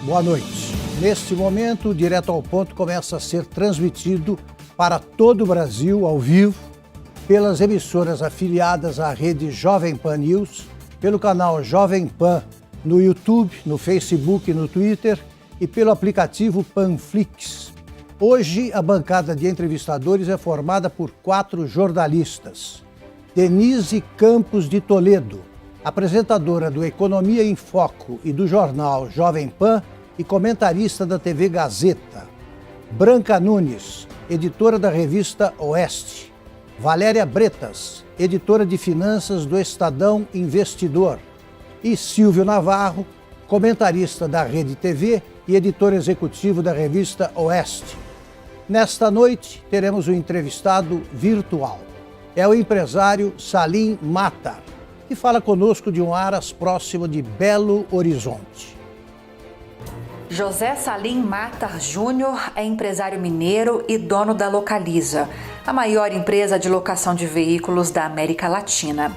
Boa noite. Neste momento, o Direto ao Ponto começa a ser transmitido para todo o Brasil, ao vivo, pelas emissoras afiliadas à rede Jovem Pan News, pelo canal Jovem Pan no YouTube, no Facebook, no Twitter e pelo aplicativo Panflix. Hoje, a bancada de entrevistadores é formada por 4 jornalistas. Denise Campos de Toledo, apresentadora do Economia em Foco e do jornal Jovem Pan e comentarista da TV Gazeta. Branca Nunes, editora da revista Oeste. Valéria Bretas, editora de finanças do Estadão Investidor. E Silvio Navarro, comentarista da Rede TV e editor executivo da revista Oeste. Nesta noite, teremos um entrevistado virtual. É o empresário Salim Matar, que fala conosco de um Aras próximo de Belo Horizonte. José Salim Matar Júnior é empresário mineiro e dono da Localiza, a maior empresa de locação de veículos da América Latina.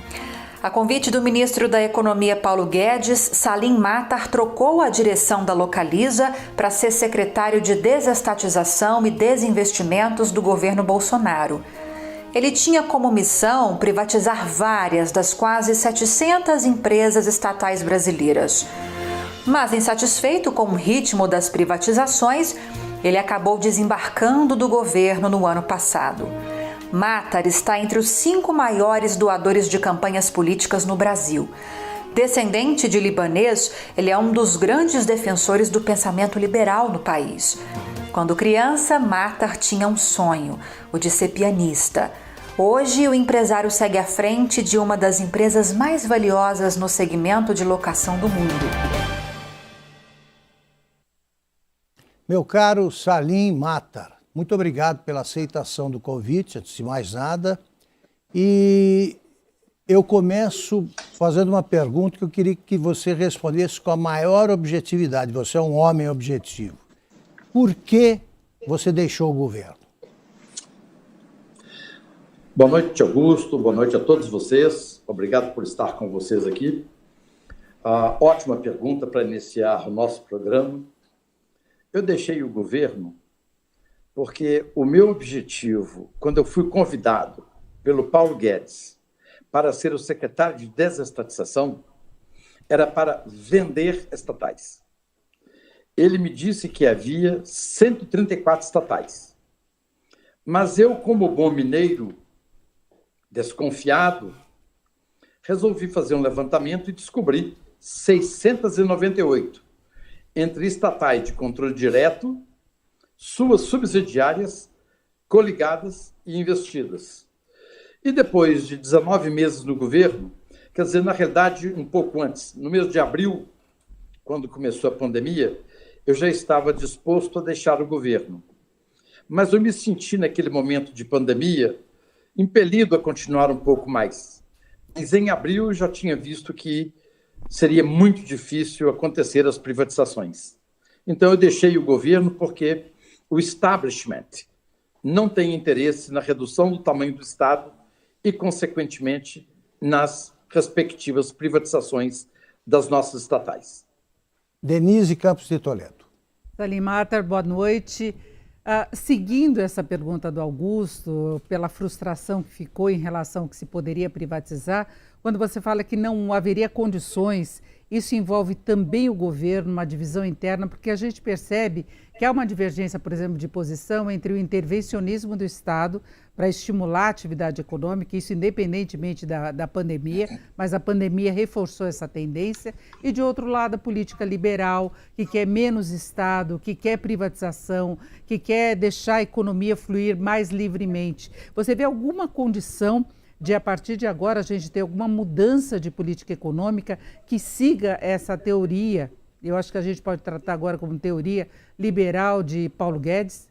A convite do ministro da Economia Paulo Guedes, Salim Matar trocou a direção da Localiza para ser secretário de Desestatização e Desinvestimentos do governo Bolsonaro. Ele tinha como missão privatizar várias das quase 700 empresas estatais brasileiras. Mas, insatisfeito com o ritmo das privatizações, ele acabou desembarcando do governo no ano passado. Matar está entre os 5 maiores doadores de campanhas políticas no Brasil. Descendente de libanês, ele é um dos grandes defensores do pensamento liberal no país. Quando criança, Matar tinha um sonho, o de ser pianista. Hoje, o empresário segue à frente de uma das empresas mais valiosas no segmento de locação do mundo. Meu caro Salim Matar, muito obrigado pela aceitação do convite, antes de mais nada. E eu começo fazendo uma pergunta que eu queria que você respondesse com a maior objetividade. Você é um homem objetivo. Por que você deixou o governo? Boa noite, Augusto. Boa noite a todos vocês. Obrigado por estar com vocês aqui. Ótima pergunta para iniciar o nosso programa. Eu deixei o governo porque o meu objetivo, quando eu fui convidado pelo Paulo Guedes para ser o secretário de Desestatização, era para vender estatais. Ele me disse que havia 134 estatais. Mas eu, como bom mineiro, desconfiado, resolvi fazer um levantamento e descobri 698 entre estatais de controle direto, suas subsidiárias, coligadas e investidas. E depois de 19 meses no governo, quer dizer, na realidade, um pouco antes, no mês de abril, quando começou a pandemia, eu já estava disposto a deixar o governo. Mas eu me senti, naquele momento de pandemia, impelido a continuar um pouco mais. Mas em abril eu já tinha visto que seria muito difícil acontecer as privatizações. Então eu deixei o governo porque o establishment não tem interesse na redução do tamanho do Estado e, consequentemente, nas respectivas privatizações das nossas estatais. Denise Campos de Toledo. Salim Matar, boa noite. Seguindo essa pergunta do Augusto, pela frustração que ficou em relação ao que se poderia privatizar, quando você fala que não haveria condições, isso envolve também o governo, uma divisão interna, porque a gente percebe que há uma divergência, por exemplo, de posição entre o intervencionismo do Estado para estimular a atividade econômica, isso independentemente da pandemia, mas a pandemia reforçou essa tendência, e de outro lado a política liberal, que quer menos Estado, que quer privatização, que quer deixar a economia fluir mais livremente. Você vê alguma condição de, a partir de agora, a gente ter alguma mudança de política econômica que siga essa teoria, eu acho que a gente pode tratar agora como teoria liberal de Paulo Guedes?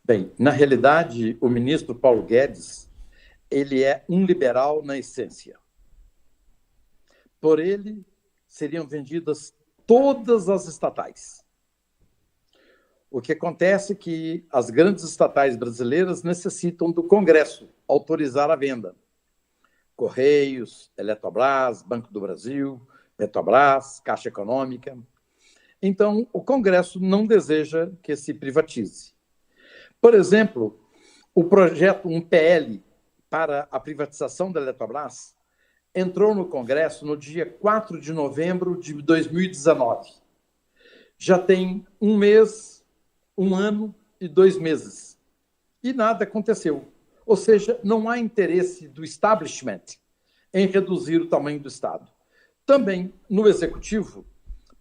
Bem, na realidade, o ministro Paulo Guedes, ele é um liberal na essência. Por ele, seriam vendidas todas as estatais. O que acontece é que as grandes estatais brasileiras necessitam do Congresso autorizar a venda. Correios, Eletrobras, Banco do Brasil, Petrobras, Caixa Econômica. Então, o Congresso não deseja que se privatize. Por exemplo, o projeto, um PL para a privatização da Eletrobras, entrou no Congresso no dia 4 de novembro de 2019. Já tem 1 mês, 1 ano e 2 meses. E nada aconteceu. Ou seja, não há interesse do establishment em reduzir o tamanho do Estado. Também, no Executivo,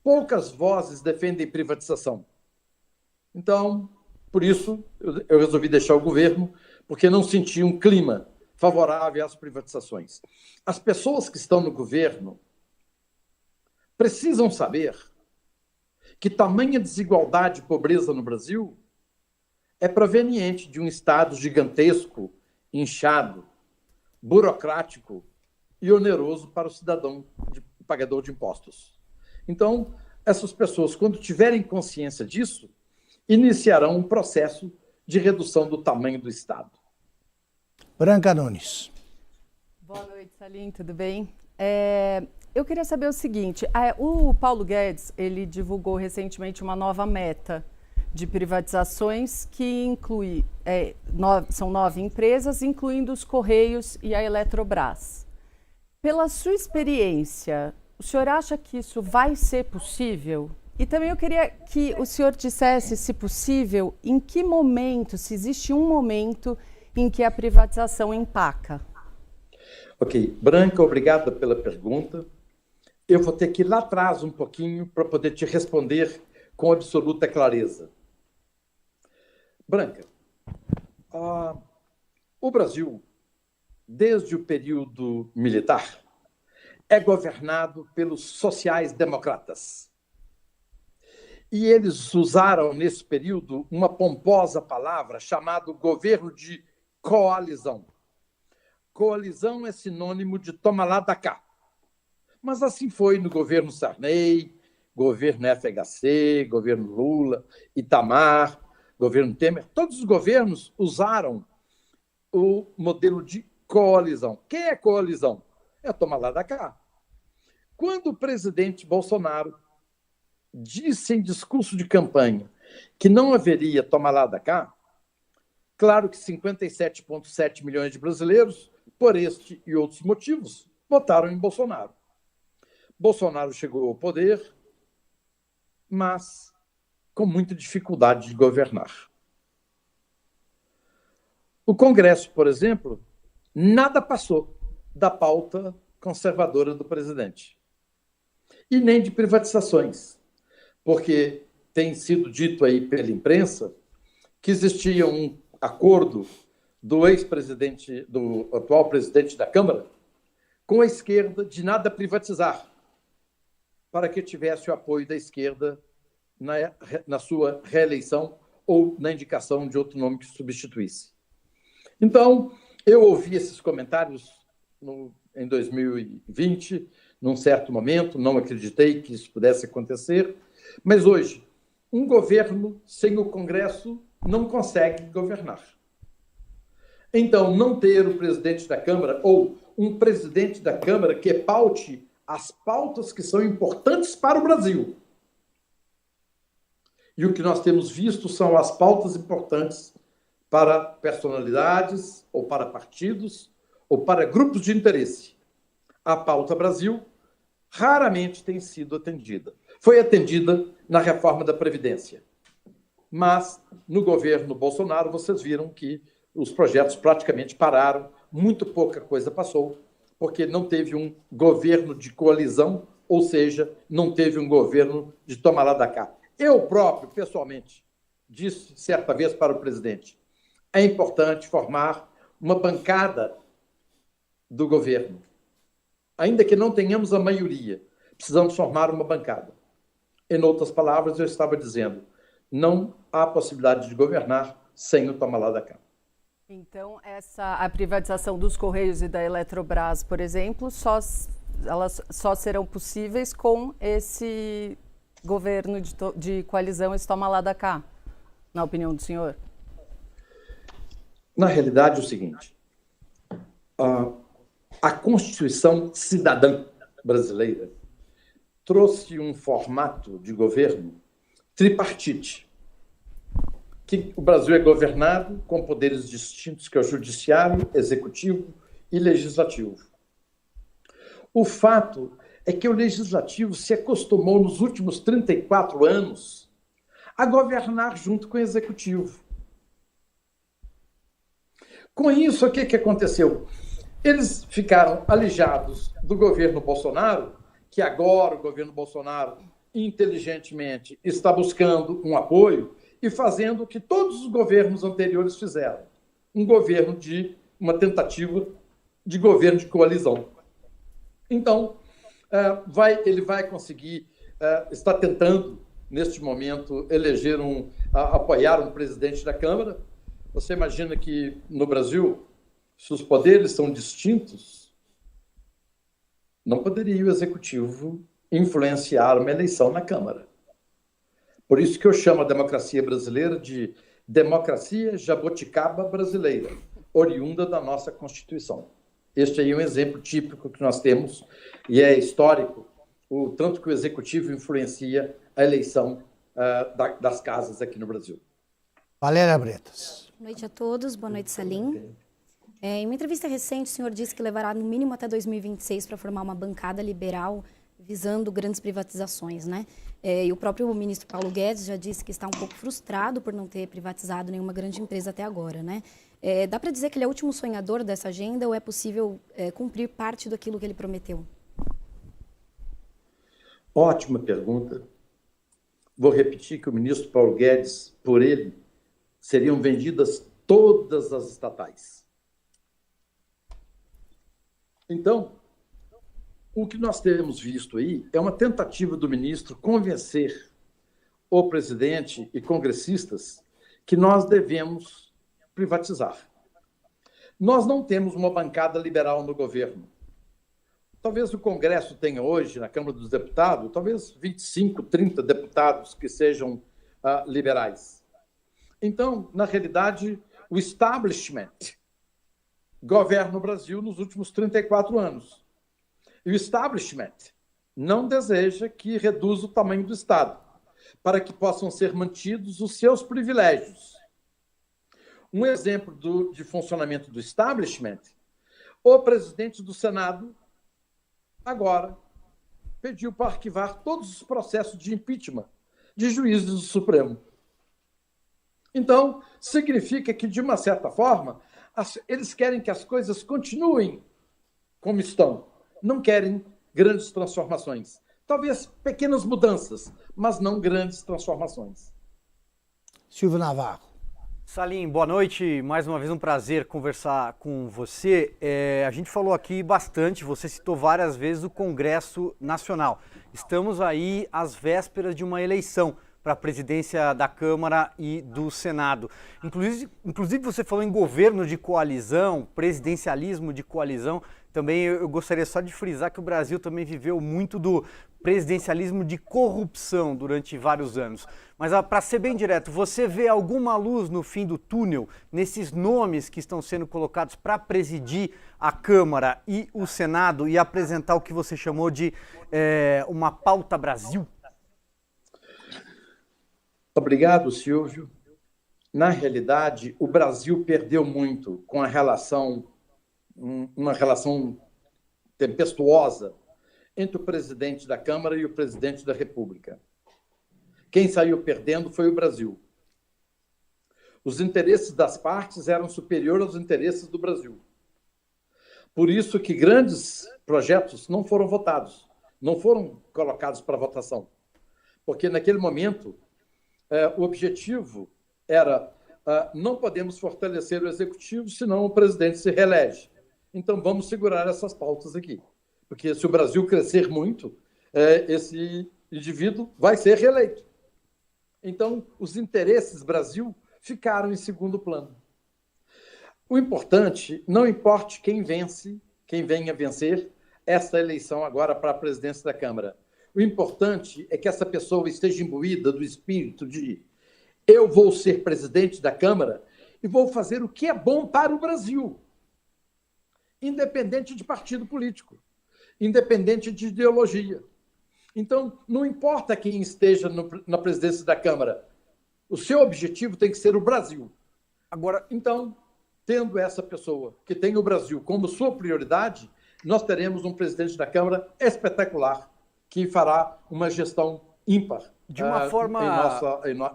poucas vozes defendem privatização. Então, por isso, eu resolvi deixar o governo, porque não senti um clima favorável às privatizações. As pessoas que estão no governo precisam saber que tamanha desigualdade e pobreza no Brasil é proveniente de um Estado gigantesco, inchado, burocrático e oneroso para o cidadão pagador de impostos. Então, essas pessoas, quando tiverem consciência disso, iniciarão um processo de redução do tamanho do Estado. Branca Nunes. Boa noite, Salim, tudo bem? Eu queria saber o seguinte, o Paulo Guedes, ele divulgou recentemente uma nova meta de privatizações que inclui, são 9 empresas, incluindo os Correios e a Eletrobras. Pela sua experiência, o senhor acha que isso vai ser possível? E também eu queria que o senhor dissesse, se possível, em que momento, se existe um momento em que a privatização empaca. Ok. Branca, obrigada pela pergunta. Eu vou ter que ir lá atrás um pouquinho para poder te responder com absoluta clareza. Branca, o Brasil, desde o período militar, é governado pelos sociais-democratas. E eles usaram, nesse período, uma pomposa palavra chamada governo de coalizão. Coalizão é sinônimo de toma lá da cá. Mas assim foi no governo Sarney, governo FHC, governo Lula, Itamar, governo Temer. Todos os governos usaram o modelo de coalizão. Quem é coalizão? É toma lá da cá. Quando o presidente Bolsonaro disse em discurso de campanha que não haveria toma lá da cá, claro que 57,7 milhões de brasileiros, por este e outros motivos, votaram em Bolsonaro. Bolsonaro chegou ao poder, mas com muita dificuldade de governar. O Congresso, por exemplo, nada passou da pauta conservadora do presidente. E nem de privatizações, porque tem sido dito aí pela imprensa que existia um acordo do ex-presidente, do atual presidente da Câmara, com a esquerda de nada privatizar, para que tivesse o apoio da esquerda na sua reeleição ou na indicação de outro nome que substituísse. Então, eu ouvi esses comentários em 2020, num certo momento, não acreditei que isso pudesse acontecer, mas hoje, um governo sem o Congresso não consegue governar. Então, não ter o presidente da Câmara ou um presidente da Câmara que paute as pautas que são importantes para o Brasil. E o que nós temos visto são as pautas importantes para personalidades, ou para partidos, ou para grupos de interesse. A pauta Brasil raramente tem sido atendida. Foi atendida na reforma da Previdência. Mas, no governo Bolsonaro, vocês viram que os projetos praticamente pararam, muito pouca coisa passou, porque não teve um governo de coalizão, ou seja, não teve um governo de toma lá da cá. Eu próprio, pessoalmente, disse certa vez para o presidente, é importante formar uma bancada do governo. Ainda que não tenhamos a maioria, precisamos formar uma bancada. Em outras palavras, eu estava dizendo, não há possibilidade de governar sem o toma lá da cá. Então, a privatização dos Correios e da Eletrobras, por exemplo, elas só serão possíveis com esse governo de coalizão, esse toma lá da cá, na opinião do senhor? Na realidade, é o seguinte, a Constituição cidadã brasileira trouxe um formato de governo tripartite, que o Brasil é governado com poderes distintos, que é o judiciário, executivo e legislativo. O fato é que o legislativo se acostumou nos últimos 34 anos a governar junto com o executivo. Com isso, o que aconteceu? Eles ficaram alijados do governo Bolsonaro, que agora o governo Bolsonaro, inteligentemente, está buscando um apoio e fazendo o que todos os governos anteriores fizeram. Uma tentativa de governo de coalizão. Então, ele vai conseguir, está tentando, neste momento, apoiar um presidente da Câmara. Você imagina que, no Brasil, se os poderes são distintos, não poderia o Executivo influenciar uma eleição na Câmara. Por isso que eu chamo a democracia brasileira de democracia jaboticaba brasileira, oriunda da nossa Constituição. Este aí é um exemplo típico que nós temos e é histórico, o tanto que o Executivo influencia a eleição das casas aqui no Brasil. Valéria Bretas. Boa noite a todos, boa noite, Salim. Em uma entrevista recente, o senhor disse que levará no mínimo até 2026 para formar uma bancada liberal visando grandes privatizações, né? E o próprio ministro Paulo Guedes já disse que está um pouco frustrado por não ter privatizado nenhuma grande empresa até agora, né? Dá para dizer que ele é o último sonhador dessa agenda ou é possível cumprir parte daquilo que ele prometeu? Ótima pergunta. Vou repetir que o ministro Paulo Guedes, por ele, seriam vendidas todas as estatais. Então, o que nós temos visto aí é uma tentativa do ministro convencer o presidente e congressistas que nós devemos privatizar. Nós não temos uma bancada liberal no governo. Talvez o Congresso tenha hoje, na Câmara dos Deputados, talvez 25, 30 deputados que sejam liberais. Então, na realidade, o establishment governa o Brasil nos últimos 34 anos. E o establishment não deseja que reduza o tamanho do Estado, para que possam ser mantidos os seus privilégios. Um exemplo de funcionamento do establishment, o presidente do Senado, agora, pediu para arquivar todos os processos de impeachment de juízes do Supremo. Então, significa que, de uma certa forma, eles querem que as coisas continuem como estão. Não querem grandes transformações. Talvez pequenas mudanças, mas não grandes transformações. Silvio Navarro. Salim, boa noite. Mais uma vez um prazer conversar com você. A gente falou aqui bastante, você citou várias vezes o Congresso Nacional. Estamos aí às vésperas de uma eleição para a presidência da Câmara e do Senado. Inclusive você falou em governo de coalizão, presidencialismo de coalizão. Também eu gostaria só de frisar que o Brasil também viveu muito do presidencialismo de corrupção durante vários anos. Mas para ser bem direto, você vê alguma luz no fim do túnel nesses nomes que estão sendo colocados para presidir a Câmara e o Senado e apresentar o que você chamou de uma pauta Brasil? Obrigado, Silvio. Na realidade, o Brasil perdeu muito com uma relação tempestuosa entre o presidente da Câmara e o presidente da República. Quem saiu perdendo foi o Brasil. Os interesses das partes eram superiores aos interesses do Brasil. Por isso que grandes projetos não foram votados, não foram colocados para votação. Porque, naquele momento, o objetivo era não podemos fortalecer o executivo, senão o presidente se reelege. Então, vamos segurar essas pautas aqui. Porque se o Brasil crescer muito, esse indivíduo vai ser reeleito. Então, os interesses Brasil ficaram em segundo plano. O importante, não importe quem vence, quem venha vencer essa eleição agora para a presidência da Câmara. O importante é que essa pessoa esteja imbuída do espírito de eu vou ser presidente da Câmara e vou fazer o que é bom para o Brasil, independente de partido político, independente de ideologia. Então, não importa quem esteja na presidência da Câmara, o seu objetivo tem que ser o Brasil. Agora, então, tendo essa pessoa que tem o Brasil como sua prioridade, nós teremos um presidente da Câmara espetacular, que fará uma gestão ímpar de uma forma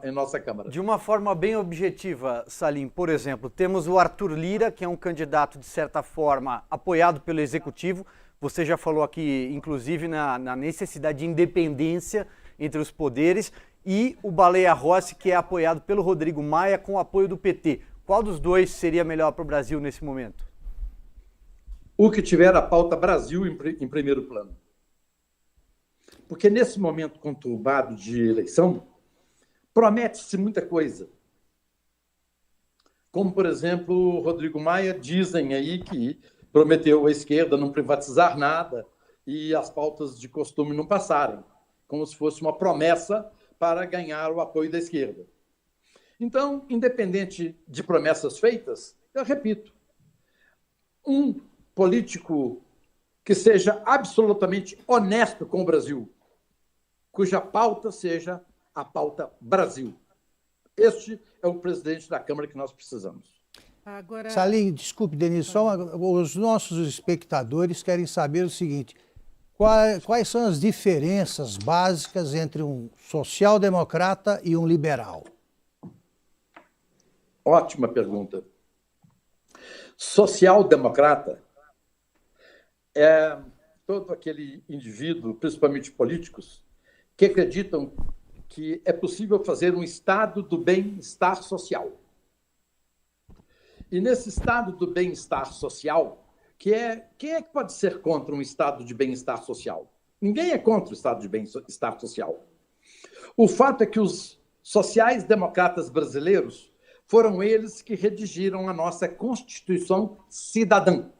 em nossa Câmara. De uma forma bem objetiva, Salim, por exemplo, temos o Arthur Lira, que é um candidato, de certa forma, apoiado pelo Executivo. Você já falou aqui, inclusive, na necessidade de independência entre os poderes, e o Baleia Rossi, que é apoiado pelo Rodrigo Maia, com o apoio do PT. Qual dos dois seria melhor para o Brasil nesse momento? O que tiver a pauta Brasil em primeiro plano. Porque nesse momento conturbado de eleição, promete-se muita coisa. Como, por exemplo, o Rodrigo Maia, dizem aí que prometeu à esquerda não privatizar nada e as pautas de costume não passarem, como se fosse uma promessa para ganhar o apoio da esquerda. Então, independente de promessas feitas, eu repito, um político que seja absolutamente honesto com o Brasil, cuja pauta seja a pauta Brasil. Este é o presidente da Câmara que nós precisamos. Agora... Salim, desculpe, Denise, os nossos espectadores querem saber o seguinte: quais são as diferenças básicas entre um social-democrata e um liberal? Ótima pergunta. Social-democrata é todo aquele indivíduo, principalmente políticos, que acreditam que é possível fazer um estado do bem-estar social. E nesse estado do bem-estar social, quem é que pode ser contra um estado de bem-estar social? Ninguém é contra o estado de bem-estar social. O fato é que os sociais-democratas brasileiros foram eles que redigiram a nossa Constituição Cidadã.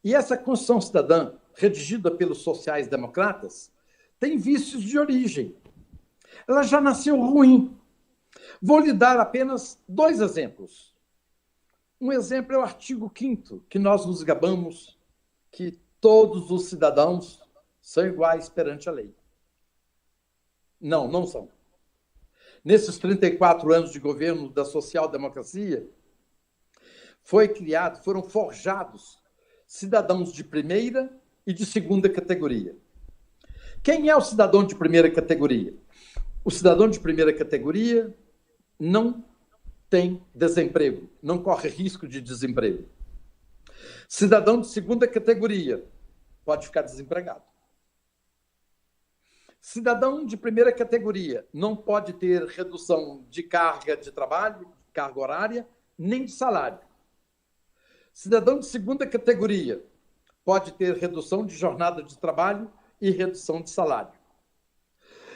E essa Constituição Cidadã, redigida pelos sociais-democratas, tem vícios de origem. Ela já nasceu ruim. Vou lhe dar apenas 2 exemplos. Um exemplo é o artigo 5º, que nós nos gabamos que todos os cidadãos são iguais perante a lei. Não, não são. Nesses 34 anos de governo da social-democracia, foram forjados cidadãos de primeira e de segunda categoria. Quem é o cidadão de primeira categoria? O cidadão de primeira categoria não tem desemprego, não corre risco de desemprego. Cidadão de segunda categoria pode ficar desempregado. Cidadão de primeira categoria não pode ter redução de carga de trabalho, carga horária, nem de salário. Cidadão de segunda categoria pode ter redução de jornada de trabalho e redução de salário.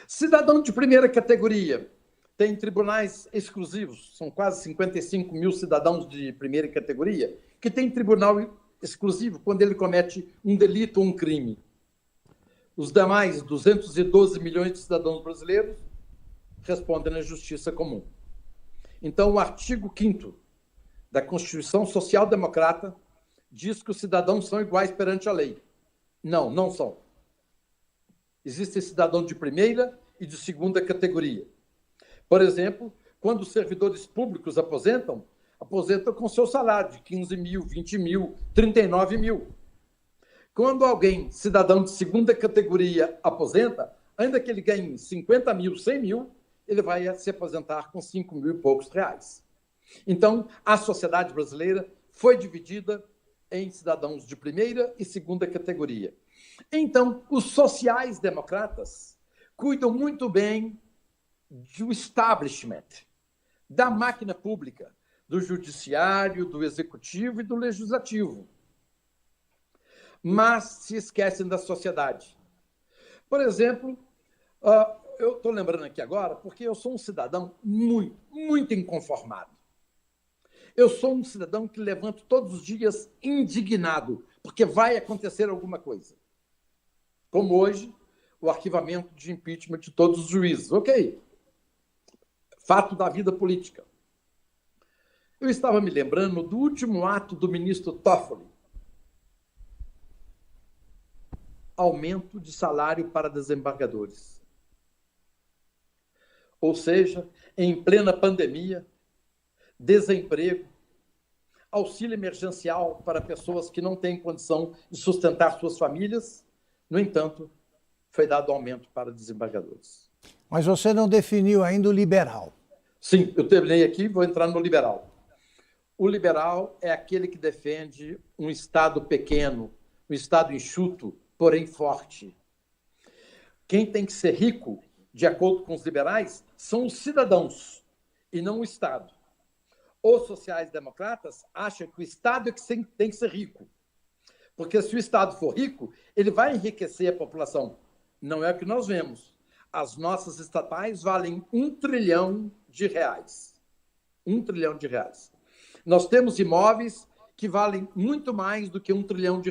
Cidadão de primeira categoria tem tribunais exclusivos, são quase 55 mil cidadãos de primeira categoria que têm tribunal exclusivo quando ele comete um delito ou um crime. Os demais 212 milhões de cidadãos brasileiros respondem na justiça comum. Então, o artigo 5º da Constituição Social Democrata diz que os cidadãos são iguais perante a lei. Não, não são. Existem cidadãos de primeira e de segunda categoria. Por exemplo, quando os servidores públicos aposentam com seu salário de 15 mil, 20 mil, 39 mil. Quando alguém, cidadão de segunda categoria, aposenta, ainda que ele ganhe 50 mil, 100 mil, ele vai se aposentar com 5 mil e poucos reais. Então, a sociedade brasileira foi dividida em cidadãos de primeira e segunda categoria. Então, os sociais-democratas cuidam muito bem do establishment, da máquina pública, do judiciário, do executivo e do legislativo. Mas se esquecem da sociedade. Por exemplo, eu estou lembrando aqui agora porque eu sou um cidadão muito, muito inconformado. Eu sou um cidadão que levanto todos os dias indignado, porque vai acontecer alguma coisa. Como hoje, o arquivamento de impeachment de todos os juízes. Ok. Fato da vida política. Eu estava me lembrando do último ato do ministro Toffoli. aumento de salário para desembargadores. Ou seja, em plena pandemia, desemprego, auxílio emergencial para pessoas que não têm condição de sustentar suas famílias. No entanto, foi dado aumento para desembargadores. Mas você não definiu ainda o liberal. Sim, eu terminei aqui, vou entrar no liberal. O liberal é aquele que defende um Estado pequeno, um Estado enxuto, porém forte. Quem tem que ser rico, de acordo com os liberais, são os cidadãos e não o Estado. Os sociais-democratas acham que o Estado é que tem que ser rico. Porque se o Estado for rico, ele vai enriquecer a população. Não é o que nós vemos. As nossas estatais valem R$1 trilhão. R$1 trilhão. Nós temos imóveis que valem muito mais do que R$1 trilhão.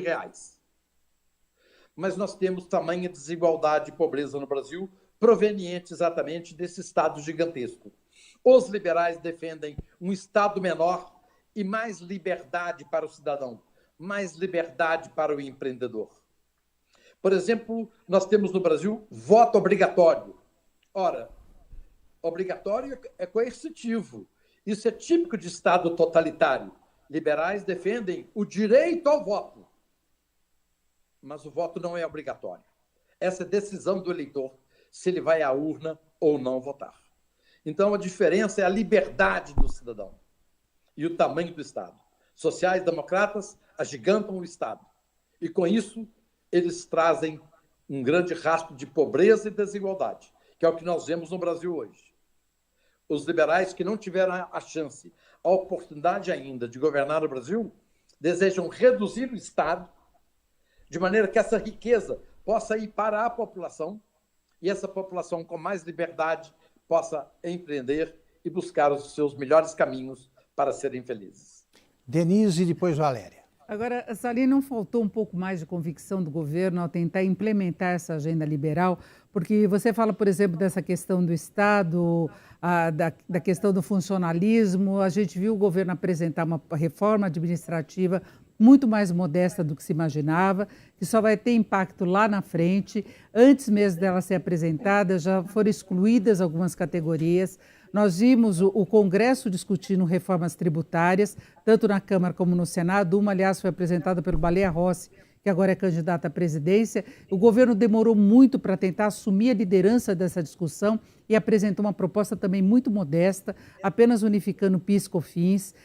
Mas nós temos tamanha desigualdade e pobreza no Brasil, proveniente exatamente desse Estado gigantesco. Os liberais defendem um Estado menor e mais liberdade para o cidadão, mais liberdade para o empreendedor. Por exemplo, nós temos no Brasil voto obrigatório. Ora, obrigatório é coercitivo. Isso é típico de Estado totalitário. Liberais defendem o direito ao voto, mas o voto não é obrigatório. Essa é decisão do eleitor, se ele vai à urna ou não votar. Então, a diferença é a liberdade do cidadão e o tamanho do Estado. Sociais-democratas agigantam o Estado. E, com isso, eles trazem um grande rastro de pobreza e desigualdade, que é o que nós vemos no Brasil hoje. Os liberais que não tiveram a chance, a oportunidade ainda de governar o Brasil, desejam reduzir o Estado, de maneira que essa riqueza possa ir para a população, e essa população com mais liberdade possa empreender e buscar os seus melhores caminhos para serem felizes. Denise e depois Valéria. Agora, Salim, não faltou um pouco mais de convicção do governo ao tentar implementar essa agenda liberal? Porque você fala, por exemplo, dessa questão do Estado, da questão do funcionalismo. A gente viu o governo apresentar uma reforma administrativa muito mais modesta do que se imaginava, que só vai ter impacto lá na frente. Antes mesmo dela ser apresentada, já foram excluídas algumas categorias. Nós vimos o Congresso discutindo reformas tributárias, tanto na Câmara como no Senado. Uma, aliás, foi apresentada pelo Baleia Rossi, que agora é candidato à presidência. O governo demorou muito para tentar assumir a liderança dessa discussão e apresentou uma proposta também muito modesta, apenas unificando PIS e COFINS.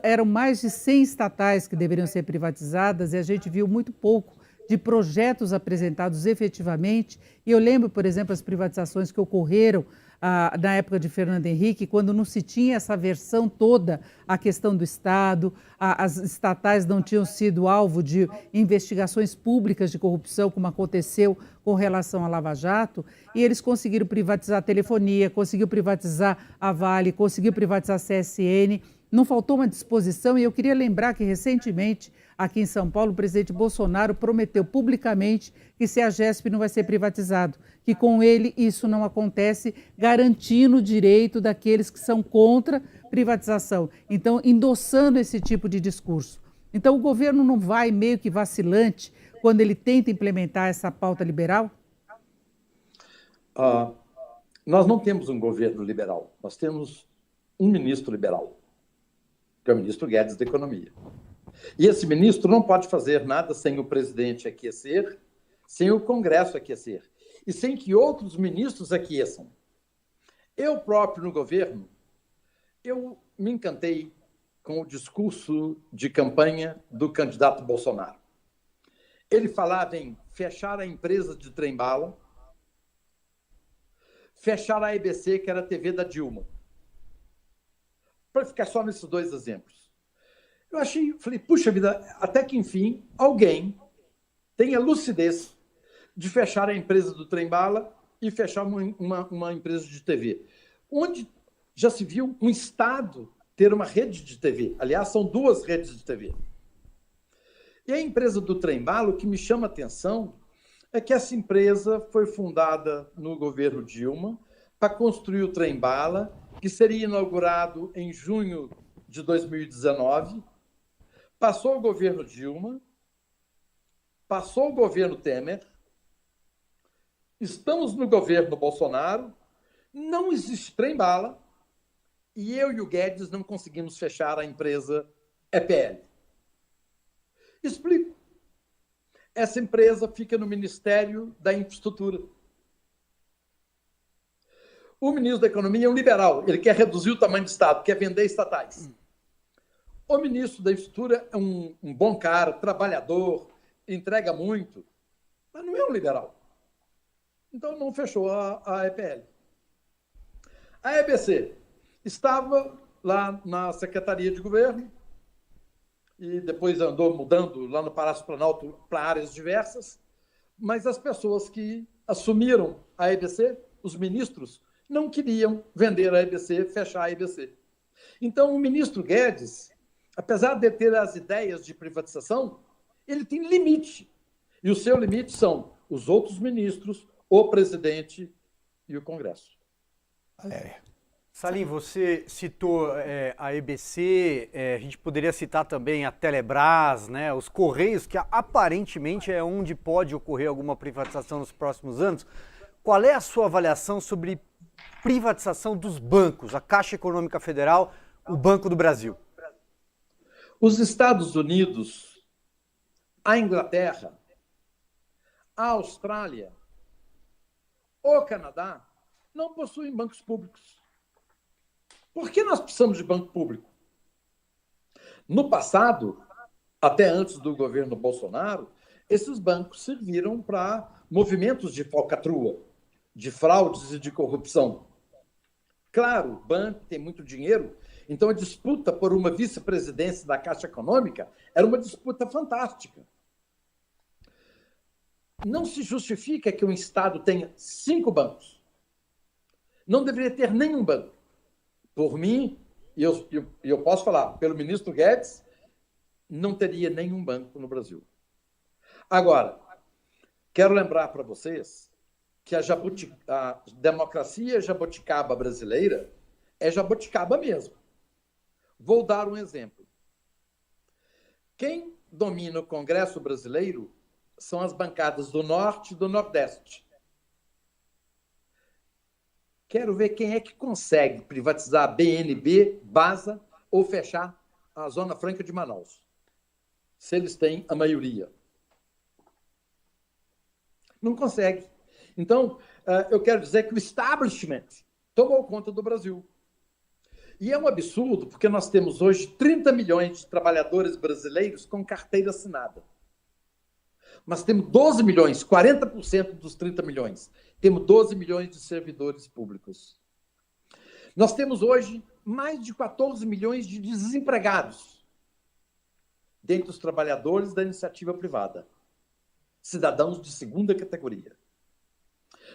Eram mais de 100 estatais que deveriam ser privatizadas e a gente viu muito pouco de projetos apresentados efetivamente. E eu lembro, por exemplo, as privatizações que ocorreram na época de Fernando Henrique, quando não se tinha essa versão toda, a questão do Estado, as estatais não tinham sido alvo de investigações públicas de corrupção, como aconteceu com relação à Lava Jato, e eles conseguiram privatizar a telefonia, conseguiram privatizar a Vale, conseguiram privatizar a CSN. Não faltou uma disposição, e eu queria lembrar que recentemente, aqui em São Paulo, o presidente Bolsonaro prometeu publicamente que se a GESP não vai ser privatizado, que com ele isso não acontece, garantindo o direito daqueles que são contra privatização. Então, endossando esse tipo de discurso. Então, o governo não vai meio que vacilante quando ele tenta implementar essa pauta liberal? Nós não temos um governo liberal, nós temos um ministro liberal, que é o ministro Guedes da Economia. E esse ministro não pode fazer nada sem o presidente aquecer, sem o Congresso aquecer, e sem que outros ministros aqueçam. Eu próprio, no governo, eu me encantei com o discurso de campanha do candidato Bolsonaro. Ele falava em fechar a empresa de trem-bala, fechar a EBC, que era a TV da Dilma. Para ficar só nesses dois exemplos. Eu falei, puxa vida, até que enfim alguém tenha lucidez de fechar a empresa do trem-bala e fechar uma empresa de TV. Onde já se viu um Estado ter uma rede de TV. Aliás, são duas redes de TV. E a empresa do trem-bala, o que me chama a atenção é que essa empresa foi fundada no governo Dilma para construir o trem-bala, que seria inaugurado em junho de 2019. Passou o governo Dilma, Passou o governo Temer, estamos no governo Bolsonaro, não existe trem-bala e eu e o Guedes não conseguimos fechar a empresa EPL. Explico. Essa empresa fica no Ministério da Infraestrutura. O ministro da Economia é um liberal, ele quer reduzir o tamanho do Estado, quer vender estatais. O ministro da Infraestrutura é um bom cara, trabalhador, entrega muito, mas não é um liberal. Então não fechou a EPL. A EBC estava lá na Secretaria de Governo e depois andou mudando lá no Palácio Planalto para áreas diversas, mas as pessoas que assumiram a EBC, os ministros, não queriam vender a EBC, fechar a EBC. Então o ministro Guedes, apesar de ter as ideias de privatização, ele tem limite. E o seu limite são os outros ministros, o presidente e o Congresso. Valéria. Salim, você citou a EBC, a gente poderia citar também a Telebrás, né, os Correios, que aparentemente é onde pode ocorrer alguma privatização nos próximos anos. Qual é a sua avaliação sobre privatização dos bancos, a Caixa Econômica Federal, o Banco do Brasil? Os Estados Unidos, a Inglaterra, a Austrália, o Canadá não possuem bancos públicos. Por que nós precisamos de banco público? No passado, até antes do governo Bolsonaro, esses bancos serviram para movimentos de falcatrua, de fraudes e de corrupção. Claro, o banco tem muito dinheiro, então a disputa por uma vice-presidência da Caixa Econômica era uma disputa fantástica. Não se justifica que um Estado tenha 5 bancos. Não deveria ter nenhum banco. Por mim, e eu posso falar, pelo ministro Guedes, não teria nenhum banco no Brasil. Agora, quero lembrar para vocês que a democracia jabuticaba brasileira é jabuticaba mesmo. Vou dar um exemplo. Quem domina o Congresso brasileiro são as bancadas do Norte e do Nordeste. Quero ver quem é que consegue privatizar a BNB, BASA ou fechar a Zona Franca de Manaus, se eles têm a maioria. Não consegue. Então, eu quero dizer que o establishment tomou conta do Brasil. E é um absurdo, porque nós temos hoje 30 milhões de trabalhadores brasileiros com carteira assinada. Mas temos 12 milhões, 40% dos 30 milhões. Temos 12 milhões de servidores públicos. Nós temos hoje mais de 14 milhões de desempregados dentre os trabalhadores da iniciativa privada. Cidadãos de segunda categoria.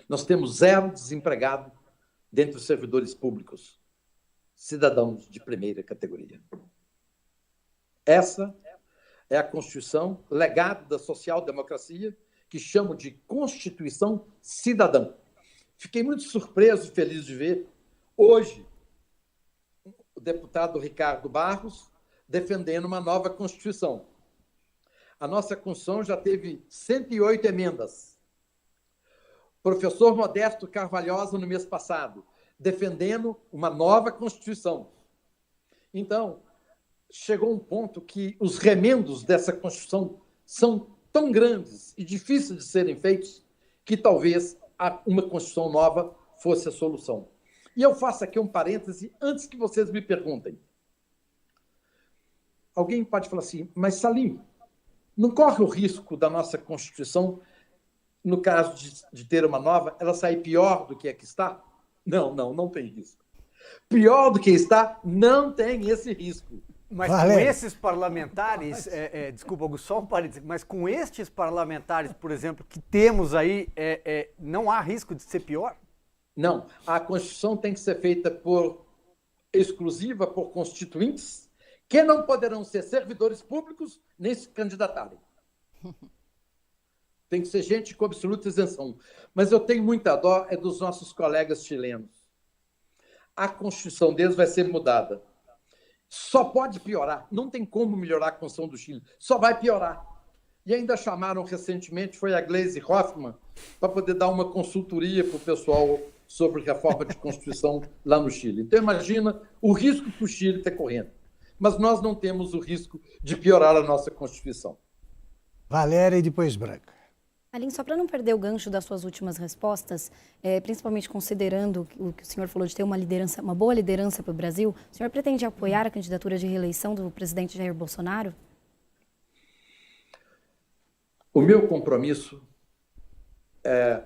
Nós temos 0 desempregado dentre os servidores públicos. Cidadãos de primeira categoria. Essa é a Constituição, legado da social-democracia, que chamo de Constituição Cidadã. Fiquei muito surpreso e feliz de ver, hoje, o deputado Ricardo Barros defendendo uma nova Constituição. A nossa Constituição já teve 108 emendas. O professor Modesto Carvalhosa, no mês passado, defendendo uma nova Constituição. Então, chegou um ponto que os remendos dessa Constituição são tão grandes e difíceis de serem feitos que talvez uma Constituição nova fosse a solução. E eu faço aqui um parêntese antes que vocês me perguntem. Alguém pode falar assim, mas Salim, não corre o risco da nossa Constituição, no caso de ter uma nova, ela sair pior do que a que está? Não tem risco. Pior do que está, não tem esse risco. Mas com esses parlamentares, desculpa, Augusto, só um parênteses, mas com estes parlamentares, por exemplo, que temos aí, não há risco de ser pior? Não, a Constituição tem que ser feita exclusiva por constituintes que não poderão ser servidores públicos nem se candidatarem. Tem que ser gente com absoluta isenção. Mas eu tenho muita dó dos nossos colegas chilenos. A Constituição deles vai ser mudada. Só pode piorar. Não tem como melhorar a Constituição do Chile. Só vai piorar. E ainda chamaram recentemente, foi a Gleisi Hoffmann, para poder dar uma consultoria para o pessoal sobre reforma de Constituição lá no Chile. Então, imagina o risco que o Chile está correndo. Mas nós não temos o risco de piorar a nossa Constituição. Valéria e depois Branca. Aline, só para não perder o gancho das suas últimas respostas, principalmente considerando o que o senhor falou de ter uma boa liderança para o Brasil, o senhor pretende apoiar a candidatura de reeleição do presidente Jair Bolsonaro? O meu compromisso é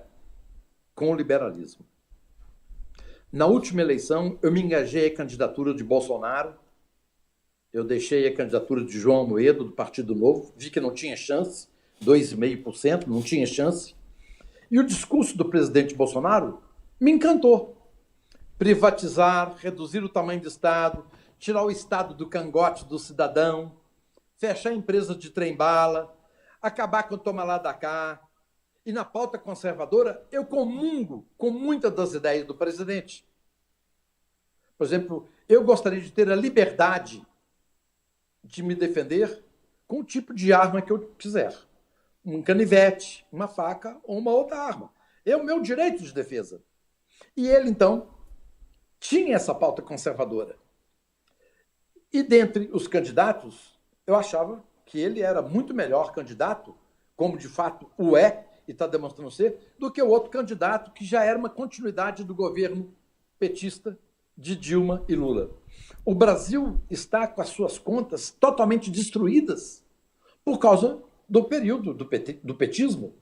com o liberalismo. Na última eleição, eu me engajei a candidatura de Bolsonaro, eu deixei a candidatura de João Amoedo, do Partido Novo, vi que não tinha chance, 2,5%, não tinha chance. E o discurso do presidente Bolsonaro me encantou. Privatizar, reduzir o tamanho do Estado, tirar o Estado do cangote do cidadão, fechar empresas de trem-bala, acabar com o toma lá da cá. E na pauta conservadora, eu comungo com muitas das ideias do presidente. Por exemplo, eu gostaria de ter a liberdade de me defender com o tipo de arma que eu quiser. Um canivete, uma faca ou uma outra arma. É o meu direito de defesa. E ele, então, tinha essa pauta conservadora. E dentre os candidatos, eu achava que ele era muito melhor candidato, como de fato o é, e está demonstrando ser, do que o outro candidato que já era uma continuidade do governo petista de Dilma e Lula. O Brasil está com as suas contas totalmente destruídas por causa do período do petismo.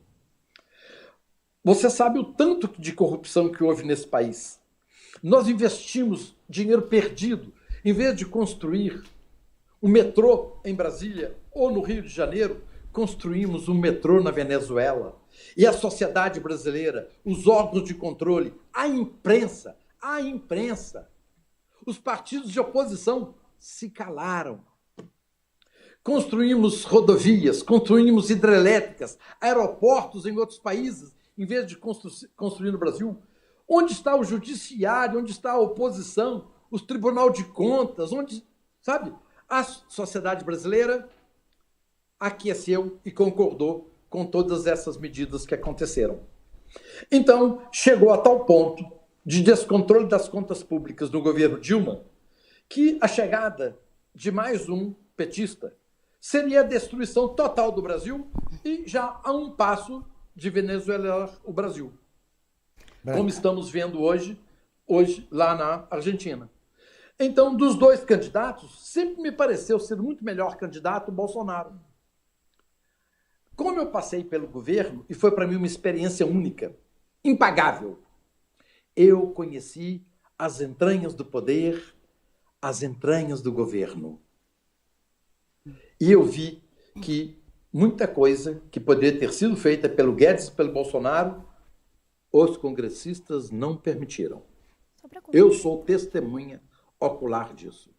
Você sabe o tanto de corrupção que houve nesse país. Nós investimos dinheiro perdido, em vez de construir um metrô em Brasília ou no Rio de Janeiro, construímos um metrô na Venezuela. E a sociedade brasileira, os órgãos de controle, a imprensa, os partidos de oposição se calaram. Construímos rodovias, construímos hidrelétricas, aeroportos em outros países, em vez de construir no Brasil. Onde está o judiciário? Onde está a oposição? Os tribunal de contas? Sabe? A sociedade brasileira aqueceu e concordou com todas essas medidas que aconteceram. Então, chegou a tal ponto de descontrole das contas públicas no governo Dilma que a chegada de mais um petista seria a destruição total do Brasil e já a um passo de venezuelar o Brasil. Como estamos vendo hoje lá na Argentina. Então, dos dois candidatos, sempre me pareceu ser muito melhor candidato o Bolsonaro. Como eu passei pelo governo, e foi para mim uma experiência única, impagável, eu conheci as entranhas do poder, as entranhas do governo. E eu vi que muita coisa que poderia ter sido feita pelo Guedes e pelo Bolsonaro, os congressistas não permitiram. Eu sou testemunha ocular disso.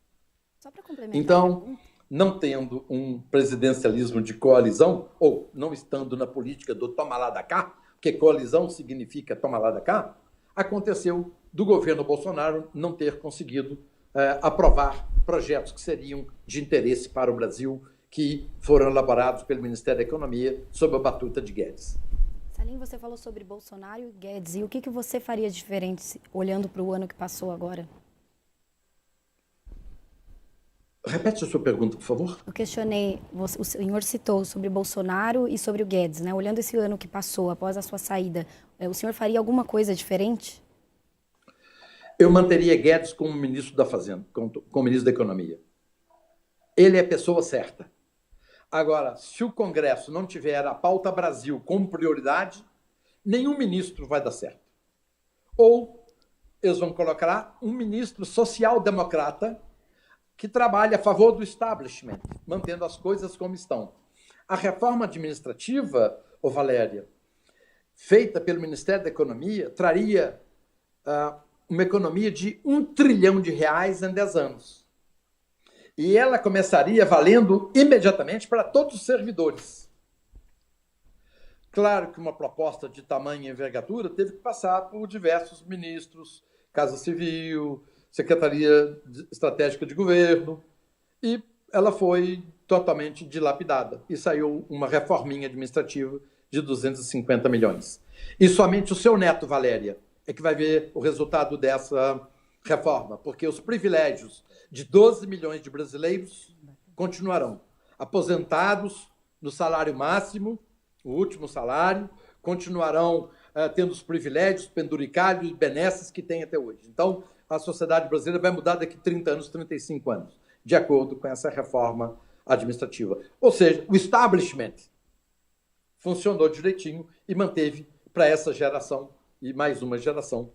Então, não tendo um presidencialismo de coalizão, ou não estando na política do toma lá da cá, porque coalizão significa toma lá da cá, aconteceu do governo Bolsonaro não ter conseguido aprovar projetos que seriam de interesse para o Brasil, que foram elaborados pelo Ministério da Economia sob a batuta de Guedes. Salim, você falou sobre Bolsonaro e Guedes. E o que você faria diferente olhando para o ano que passou agora? Repete a sua pergunta, por favor. Eu questionei, o senhor citou sobre Bolsonaro e sobre o Guedes, né? Olhando esse ano que passou, após a sua saída, o senhor faria alguma coisa diferente? Eu manteria Guedes como ministro da Fazenda, como ministro da Economia. Ele é a pessoa certa. Agora, se o Congresso não tiver a pauta Brasil como prioridade, nenhum ministro vai dar certo. Ou eles vão colocar um ministro social-democrata que trabalha a favor do establishment, mantendo as coisas como estão. A reforma administrativa, Valéria, feita pelo Ministério da Economia, traria uma economia de R$1 trilhão em 10 anos. E ela começaria valendo imediatamente para todos os servidores. Claro que uma proposta de tamanho e envergadura teve que passar por diversos ministros, Casa Civil, Secretaria Estratégica de Governo, e ela foi totalmente dilapidada. E saiu uma reforminha administrativa de 250 milhões. E somente o seu neto, Valéria, é que vai ver o resultado dessa reforma, porque os privilégios de 12 milhões de brasileiros continuarão. Aposentados no salário máximo, o último salário, continuarão tendo os privilégios, penduricalhos e benesses que tem até hoje. Então, a sociedade brasileira vai mudar daqui 30 anos, 35 anos, de acordo com essa reforma administrativa. Ou seja, o establishment funcionou direitinho e manteve para essa geração e mais uma geração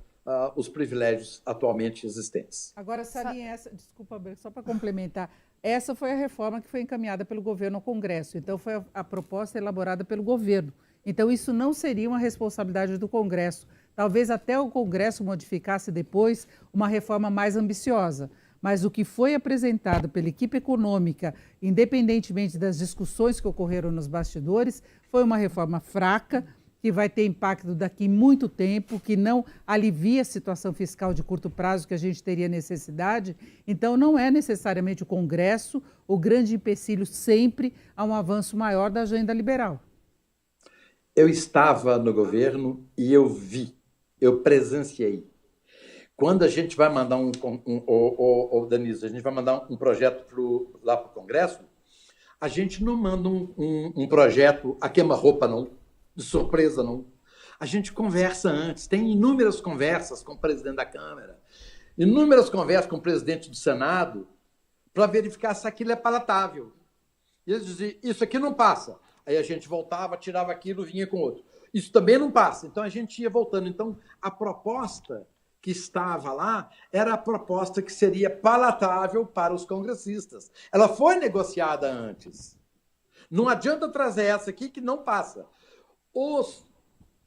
os privilégios atualmente existentes. Agora, Salim, desculpa, só para complementar, essa foi a reforma que foi encaminhada pelo governo ao Congresso, então foi a proposta elaborada pelo governo. Então, isso não seria uma responsabilidade do Congresso. Talvez até o Congresso modificasse depois uma reforma mais ambiciosa. Mas o que foi apresentado pela equipe econômica, independentemente das discussões que ocorreram nos bastidores, foi uma reforma fraca, que vai ter impacto daqui muito tempo, que não alivia a situação fiscal de curto prazo que a gente teria necessidade. Então, não é necessariamente o Congresso o grande empecilho sempre a um avanço maior da agenda liberal. Eu estava no governo e eu vi, eu presenciei. Quando a gente vai mandar Denise, a gente vai mandar um projeto lá para o Congresso, a gente não manda um projeto a queima-roupa, não, de surpresa, não. A gente conversa antes, tem inúmeras conversas com o presidente da Câmara, inúmeras conversas com o presidente do Senado, para verificar se aquilo é palatável. E eles diziam, isso aqui não passa. Aí a gente voltava, tirava aquilo, vinha com outro. Isso também não passa. Então a gente ia voltando. Então a proposta que estava lá era a proposta que seria palatável para os congressistas. Ela foi negociada antes. Não adianta trazer essa aqui que não passa.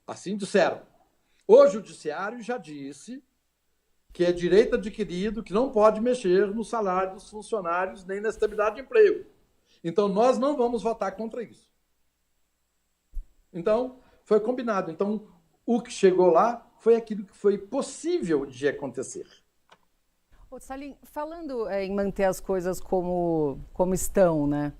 Assim disseram, o judiciário já disse que é direito adquirido, que não pode mexer no salário dos funcionários nem na estabilidade de emprego. Então nós não vamos votar contra isso. Então, foi combinado. Então, o que chegou lá foi aquilo que foi possível de acontecer. Salim, falando em manter as coisas como estão, né?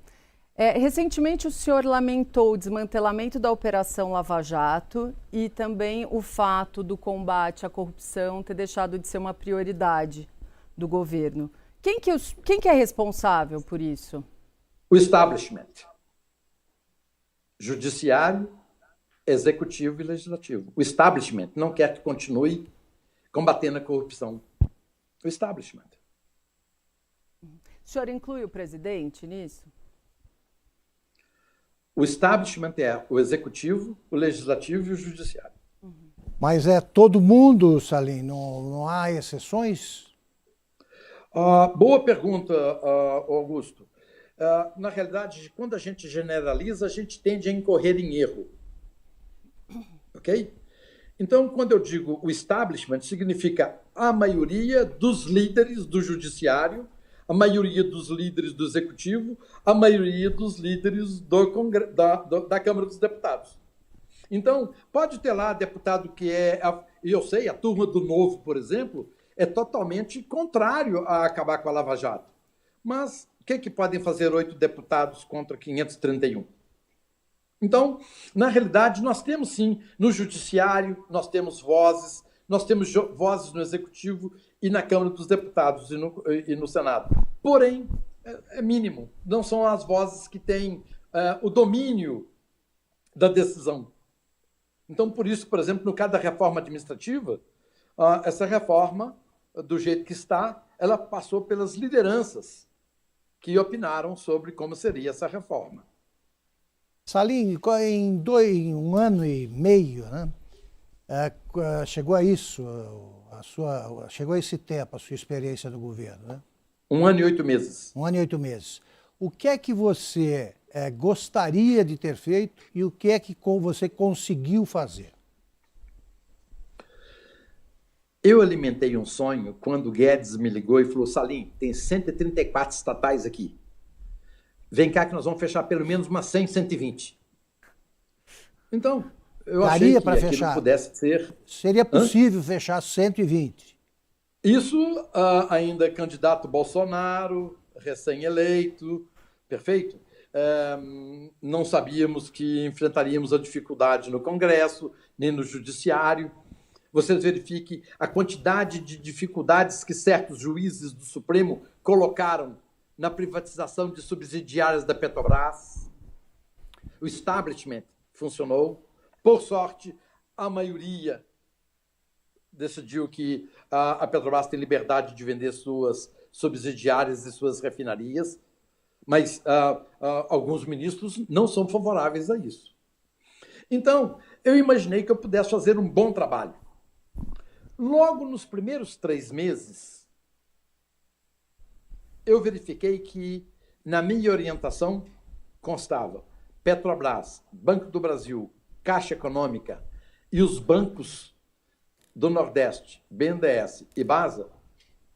Recentemente o senhor lamentou o desmantelamento da Operação Lava Jato e também o fato do combate à corrupção ter deixado de ser uma prioridade do governo. Quem que é responsável por isso? O establishment. Judiciário, executivo e legislativo. O establishment não quer que continue combatendo a corrupção. O establishment. O senhor inclui o presidente nisso? O establishment é o executivo, o legislativo e o judiciário. Mas é todo mundo, Salim? Não há exceções? Boa pergunta, Augusto. Na realidade, quando a gente generaliza, a gente tende a incorrer em erro. Ok? Então, quando eu digo o establishment, significa a maioria dos líderes do judiciário, a maioria dos líderes do executivo, a maioria dos líderes da Câmara dos Deputados. Então, pode ter lá deputado que e eu sei, a turma do Novo, por exemplo, é totalmente contrário a acabar com a Lava Jato. Mas o que podem fazer 8 deputados contra 531? Então, na realidade, nós temos sim, no Judiciário, nós temos vozes no Executivo e na Câmara dos Deputados e no Senado. Porém, é mínimo. Não são as vozes que têm o domínio da decisão. Então, por isso, por exemplo, no caso da reforma administrativa, essa reforma, do jeito que está, ela passou pelas lideranças que opinaram sobre como seria essa reforma. Salim, em 1 ano e meio, né, chegou a isso, chegou a esse tempo, a sua experiência no governo, né? 1 ano e 8 meses. 1 ano e 8 meses. O que é que você gostaria de ter feito e o que é que você conseguiu fazer? Eu alimentei um sonho quando o Guedes me ligou e falou, Salim, tem 134 estatais aqui. Vem cá que nós vamos fechar pelo menos umas 100, 120. Então, eu achei que aquilo pudesse ser... Seria possível fechar 120? Isso ainda candidato Bolsonaro, recém-eleito, perfeito? Não sabíamos que enfrentaríamos a dificuldade no Congresso, nem no Judiciário. Vocês verifiquem a quantidade de dificuldades que certos juízes do Supremo colocaram na privatização de subsidiárias da Petrobras. O establishment funcionou. Por sorte, a maioria decidiu que a Petrobras tem liberdade de vender suas subsidiárias e suas refinarias, mas alguns ministros não são favoráveis a isso. Então, eu imaginei que eu pudesse fazer um bom trabalho. Logo nos primeiros 3 meses, eu verifiquei que, na minha orientação, constava Petrobras, Banco do Brasil, Caixa Econômica e os bancos do Nordeste, BNDES e BASA,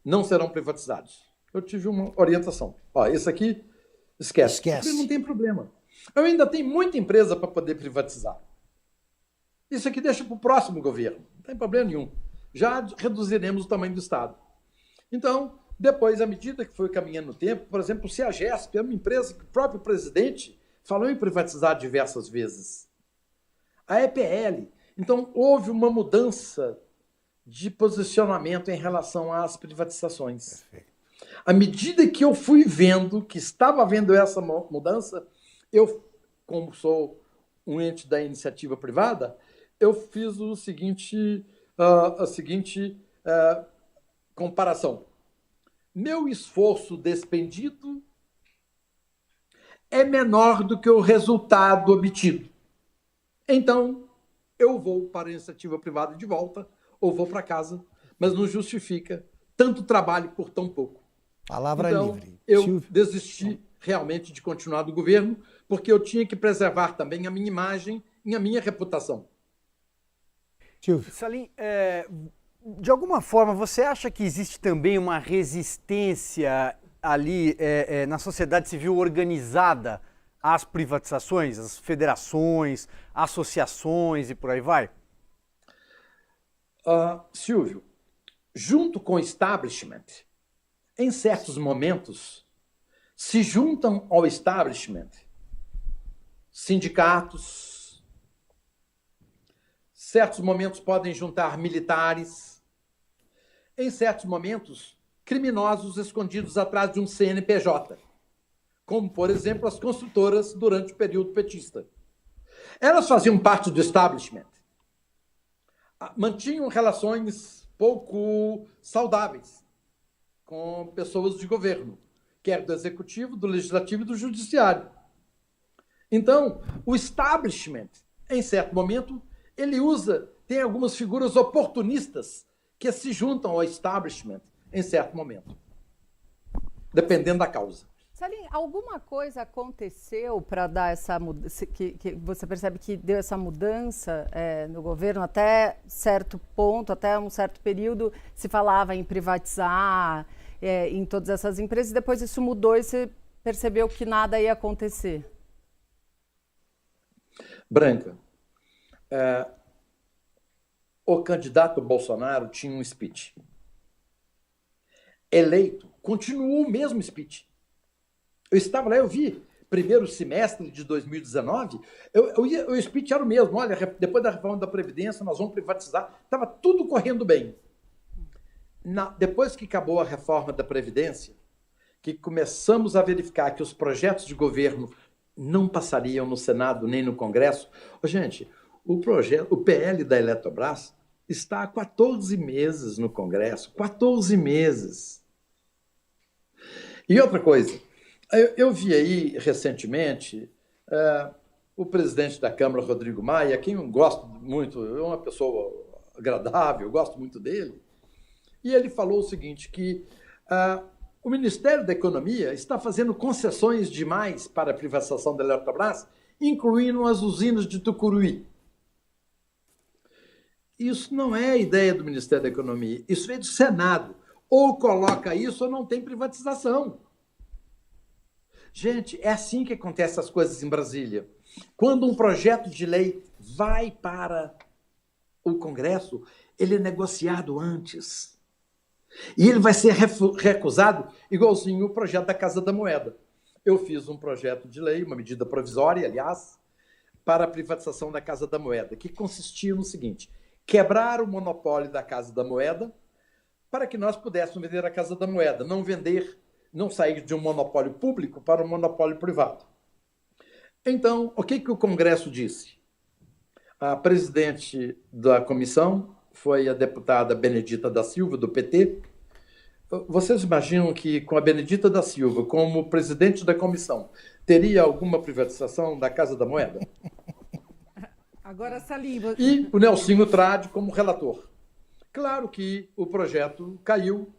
não serão privatizados. Eu tive uma orientação. Esse aqui, esquece. Não tem problema. Eu ainda tenho muita empresa para poder privatizar. Isso aqui deixa para o próximo governo. Não tem problema nenhum. Já reduziremos o tamanho do Estado. Então, depois, à medida que foi caminhando o tempo, por exemplo, o CEAGESP é uma empresa que o próprio presidente falou em privatizar diversas vezes. A EPL. Então, houve uma mudança de posicionamento em relação às privatizações. Perfeito. À medida que eu fui vendo que estava havendo essa mudança, eu, como sou um ente da iniciativa privada, eu fiz a seguinte comparação. Meu esforço despendido é menor do que o resultado obtido. Então, eu vou para a iniciativa privada de volta, ou vou para casa, mas não justifica tanto trabalho por tão pouco. Palavra livre. Eu desisti realmente de continuar do governo, porque eu tinha que preservar também a minha imagem e a minha reputação. Silvio. Salim, de alguma forma, você acha que existe também uma resistência ali na sociedade civil organizada às privatizações, às federações, associações e por aí vai? Silvio, junto com o establishment, em certos momentos, se juntam ao establishment sindicatos, certos momentos podem juntar militares, em certos momentos, criminosos escondidos atrás de um CNPJ, como, por exemplo, as construtoras durante o período petista. Elas faziam parte do establishment, mantinham relações pouco saudáveis com pessoas de governo, quer do executivo, do legislativo e do judiciário. Então, o establishment, em certo momento, tem algumas figuras oportunistas que se juntam ao establishment em certo momento, dependendo da causa. Salim, alguma coisa aconteceu para dar essa mudança, que você percebe que deu essa mudança no governo? Até certo ponto, até um certo período, se falava em privatizar em todas essas empresas, e depois isso mudou e você percebeu que nada ia acontecer. Branca, o candidato Bolsonaro tinha um speech. Eleito, continuou o mesmo speech. Eu estava lá, eu vi, primeiro semestre de 2019, o speech era o mesmo. Olha, depois da reforma da Previdência, nós vamos privatizar. Estava tudo correndo bem. Depois que acabou a reforma da Previdência, que começamos a verificar que os projetos de governo não passariam no Senado nem no Congresso. Gente, o PL da Eletrobras está há 14 meses no Congresso. 14 meses. E outra coisa, eu vi aí recentemente o presidente da Câmara, Rodrigo Maia, quem eu gosto muito, é uma pessoa agradável, eu gosto muito dele, e ele falou o seguinte, que o Ministério da Economia está fazendo concessões demais para a privatização da Eletrobras, incluindo as usinas de Tucuruí. Isso não é a ideia do Ministério da Economia, isso veio do Senado. Ou coloca isso ou não tem privatização. Gente, é assim que acontecem as coisas em Brasília. Quando um projeto de lei vai para o Congresso, ele é negociado antes. E ele vai ser recusado igualzinho o projeto da Casa da Moeda. eu fiz um projeto de lei, uma medida provisória, aliás, para a privatização da Casa da Moeda, que consistia no seguinte: quebrar o monopólio da Casa da Moeda para que nós pudéssemos vender a Casa da Moeda, não sair de um monopólio público para um monopólio privado. Então, o que o Congresso disse? A presidente da comissão foi a deputada Benedita da Silva, do PT. Vocês imaginam que com a Benedita da Silva como presidente da comissão teria alguma privatização da Casa da Moeda? Agora, Salim... E o Nelsinho Trade como relator. Claro que o projeto caiu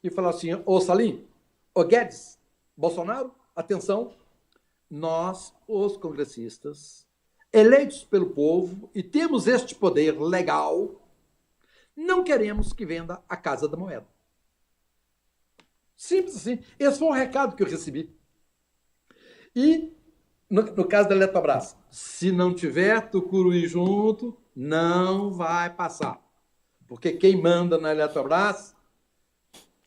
e falou assim: ô Salim, ô Guedes, Bolsonaro, atenção, nós, os congressistas, eleitos pelo povo e temos este poder legal, não queremos que venda a Casa da Moeda. Simples assim. Esse foi o recado que eu recebi. E, no caso da Eletrobras, se não tiver Tucuruí junto, não vai passar. Porque quem manda na Eletrobras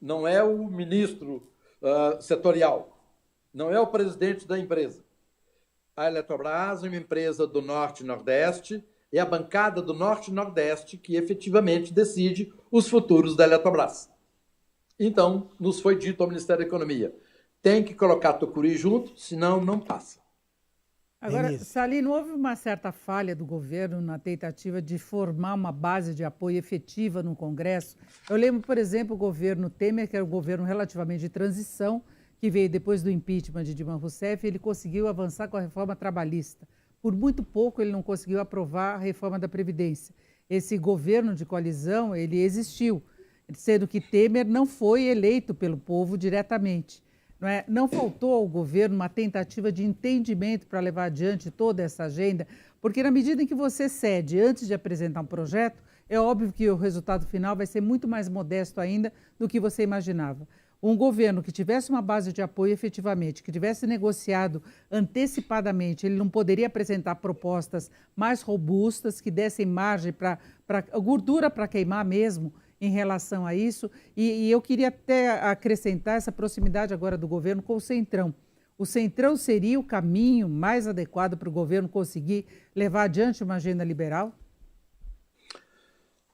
não é o ministro setorial, não é o presidente da empresa. A Eletrobras é uma empresa do Norte e Nordeste, é a bancada do Norte e Nordeste que efetivamente decide os futuros da Eletrobras. Então, nos foi dito ao Ministério da Economia: tem que colocar Tucuruí junto, senão não passa. Agora, Salim, não houve uma certa falha do governo na tentativa de formar uma base de apoio efetiva no Congresso? Eu lembro, por exemplo, o governo Temer, que era um governo relativamente de transição, que veio depois do impeachment de Dilma Rousseff, ele conseguiu avançar com a reforma trabalhista. Por muito pouco ele não conseguiu aprovar a reforma da Previdência. Esse governo de coalizão, ele existiu, sendo que Temer não foi eleito pelo povo diretamente. Não faltou ao governo uma tentativa de entendimento para levar adiante toda essa agenda? Porque na medida em que você cede antes de apresentar um projeto, é óbvio que o resultado final vai ser muito mais modesto ainda do que você imaginava. Um governo que tivesse uma base de apoio efetivamente, que tivesse negociado antecipadamente, ele não poderia apresentar propostas mais robustas, que dessem margem para gordura para queimar mesmo, em relação a isso, e eu queria até acrescentar essa proximidade agora do governo com o Centrão. O Centrão seria o caminho mais adequado para o governo conseguir levar adiante uma agenda liberal?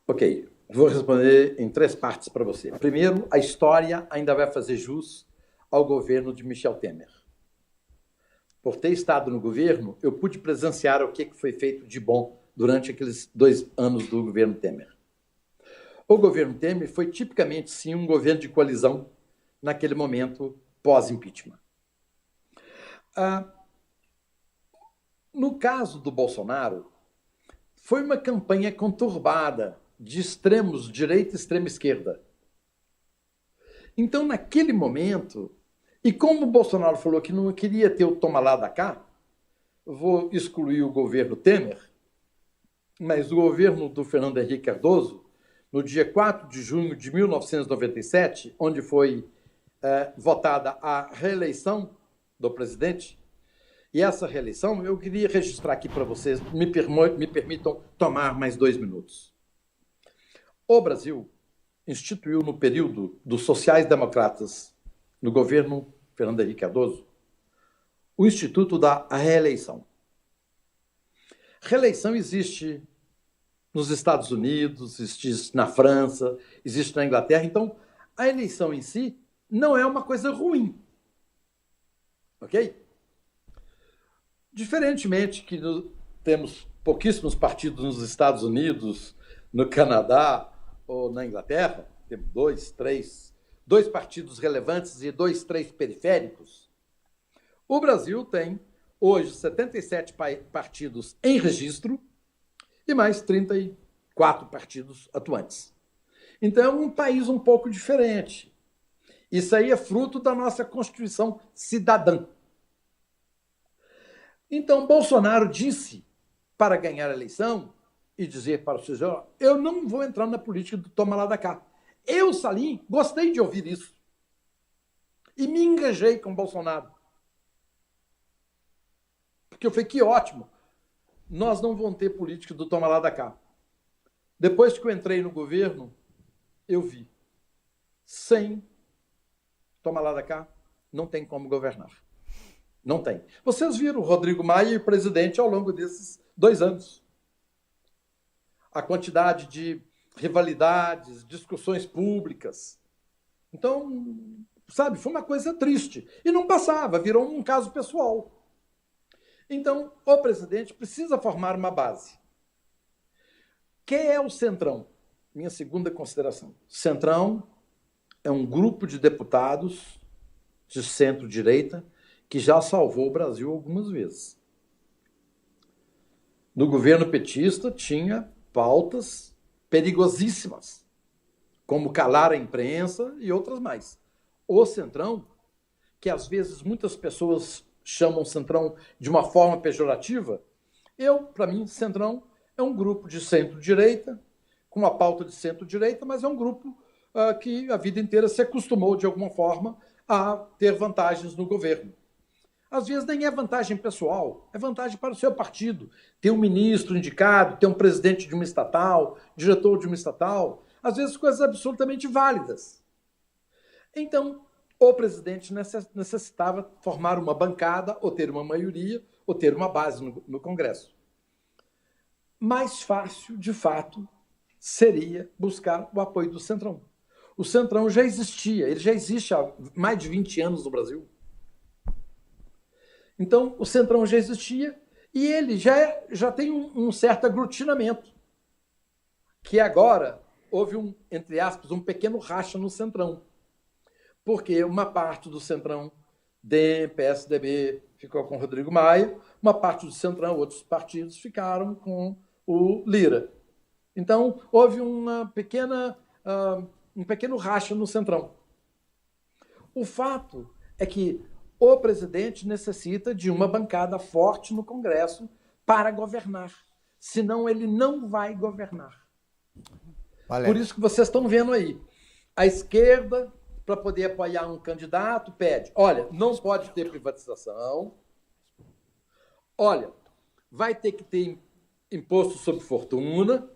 Ok, vou responder em 3 partes para você. Primeiro, a história ainda vai fazer jus ao governo de Michel Temer. Por ter estado no governo, eu pude presenciar o que foi feito de bom durante aqueles 2 anos do governo Temer. O governo Temer foi tipicamente, sim, um governo de coalizão naquele momento pós-impeachment. No caso do Bolsonaro, foi uma campanha conturbada de extremos direita e extrema esquerda. Então, naquele momento, e como o Bolsonaro falou que não queria ter o toma lá da cá, vou excluir o governo Temer, mas o governo do Fernando Henrique Cardoso, no dia 4 de junho de 1997, onde foi votada a reeleição do presidente, e essa reeleição eu queria registrar aqui para vocês, me permitam tomar mais 2 minutos. O Brasil instituiu no período dos sociais-democratas, no governo Fernando Henrique Cardoso, o Instituto da Reeleição. Reeleição existe nos Estados Unidos, existe na França, existe na Inglaterra. Então, a eleição em si não é uma coisa ruim. Ok? Diferentemente que temos pouquíssimos partidos nos Estados Unidos, no Canadá ou na Inglaterra, temos 2 partidos relevantes e 2, 3 periféricos. O Brasil tem, hoje, 77 partidos em registro, e mais 34 partidos atuantes. Então, é um país um pouco diferente. Isso aí é fruto da nossa Constituição cidadã. Então, Bolsonaro disse, para ganhar a eleição, e dizer para o senhor: eu não vou entrar na política do toma lá da cá. Eu, Salim, gostei de ouvir isso. E me engajei com Bolsonaro. Porque eu falei: que ótimo. Nós não vamos ter política do toma lá da cá. Depois que eu entrei no governo, eu vi. Sem toma lá da cá, não tem como governar. Não tem. Vocês viram o Rodrigo Maia e o presidente ao longo desses 2 anos. A quantidade de rivalidades, discussões públicas. Então, sabe, foi uma coisa triste. E não passava, virou um caso pessoal. Então, o presidente precisa formar uma base. Quem é o Centrão? Minha segunda consideração. Centrão é um grupo de deputados de centro-direita que já salvou o Brasil algumas vezes. No governo petista tinha pautas perigosíssimas, como calar a imprensa e outras mais. O Centrão, que às vezes muitas pessoas chamam Centrão de uma forma pejorativa, para mim, Centrão é um grupo de centro-direita, com uma pauta de centro-direita, mas é um grupo que a vida inteira se acostumou, de alguma forma, a ter vantagens no governo. Às vezes nem é vantagem pessoal, é vantagem para o seu partido. Ter um ministro indicado, ter um presidente de uma estatal, diretor de uma estatal, às vezes coisas absolutamente válidas. Então, o presidente necessitava formar uma bancada, ou ter uma maioria, ou ter uma base no Congresso. Mais fácil, de fato, seria buscar o apoio do Centrão. O Centrão já existia, ele já existe há mais de 20 anos no Brasil. Então, o Centrão já existia e ele já tem um certo aglutinamento, que agora houve entre aspas, um pequeno racha no Centrão, porque uma parte do Centrão, DEM, PSDB, ficou com o Rodrigo Maia, uma parte do Centrão, outros partidos, ficaram com o Lira. Então, houve um pequeno racha no Centrão. O fato é que o presidente necessita de uma bancada forte no Congresso para governar. Senão, ele não vai governar. Valeu. Por isso que vocês estão vendo aí. A esquerda, para poder apoiar um candidato, pede, olha, não pode ter privatização, olha, vai ter que ter imposto sobre fortuna,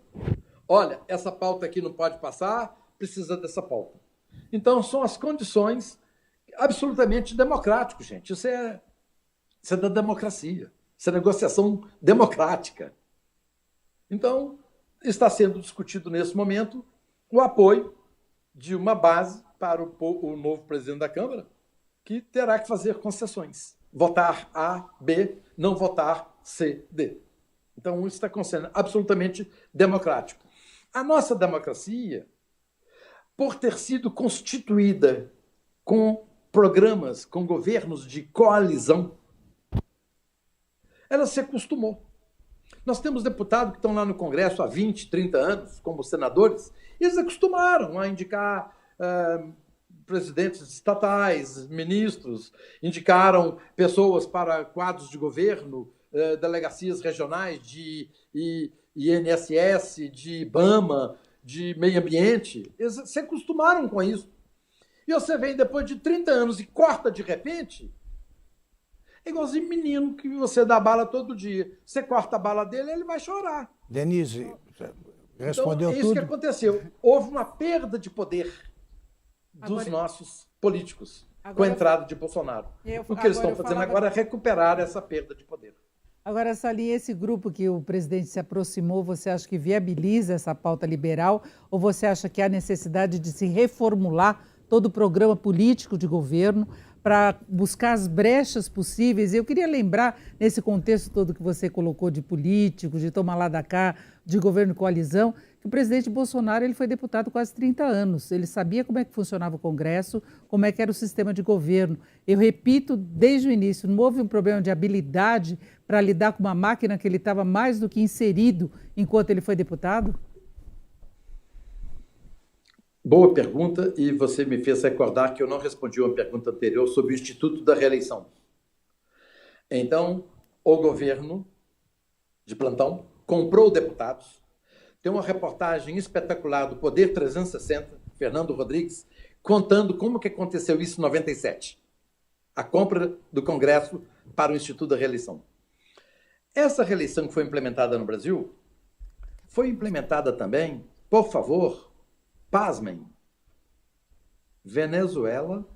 olha, essa pauta aqui não pode passar, precisa dessa pauta. Então, são as condições absolutamente democráticas, gente. Isso é da democracia. Isso é negociação democrática. Então, está sendo discutido nesse momento o apoio de uma base para o novo presidente da Câmara, que terá que fazer concessões. Votar A, B, não votar C, D. Então, isso está sendo absolutamente democrático. A nossa democracia, por ter sido constituída com programas, com governos de coalizão, ela se acostumou. Nós temos deputados que estão lá no Congresso há 20, 30 anos, como senadores, e eles acostumaram a indicar presidentes estatais, ministros, indicaram pessoas para quadros de governo, delegacias regionais de INSS, de IBAMA, de meio ambiente. Eles se acostumaram com isso. E você vem depois de 30 anos e corta de repente, é igualzinho menino que você dá bala todo dia. Você corta a bala dele, ele vai chorar. Denise, respondeu então, é isso tudo? que aconteceu. Houve uma perda de poder dos nossos políticos com a entrada de Bolsonaro. O que eles estão fazendo agora é recuperar essa perda de poder. Agora, Salim, esse grupo que o presidente se aproximou, você acha que viabiliza essa pauta liberal ou você acha que há necessidade de se reformular todo o programa político de governo para buscar as brechas possíveis? Eu queria lembrar, nesse contexto todo que você colocou de político, de tomar lá da cá, de governo de coalizão, que o presidente Bolsonaro ele foi deputado quase 30 anos. Ele sabia como é que funcionava o Congresso, como é que era o sistema de governo. Eu repito, desde o início, não houve um problema de habilidade para lidar com uma máquina que ele estava mais do que inserido enquanto ele foi deputado? Boa pergunta, e você me fez recordar que eu não respondi uma pergunta anterior sobre o Instituto da Reeleição. Então, o governo de plantão comprou deputados. Tem uma reportagem espetacular do Poder 360, Fernando Rodrigues, contando como que aconteceu isso em 97. A compra do Congresso para o Instituto da Reeleição. Essa reeleição que foi implementada no Brasil foi implementada também, por favor, pasmem, Venezuela,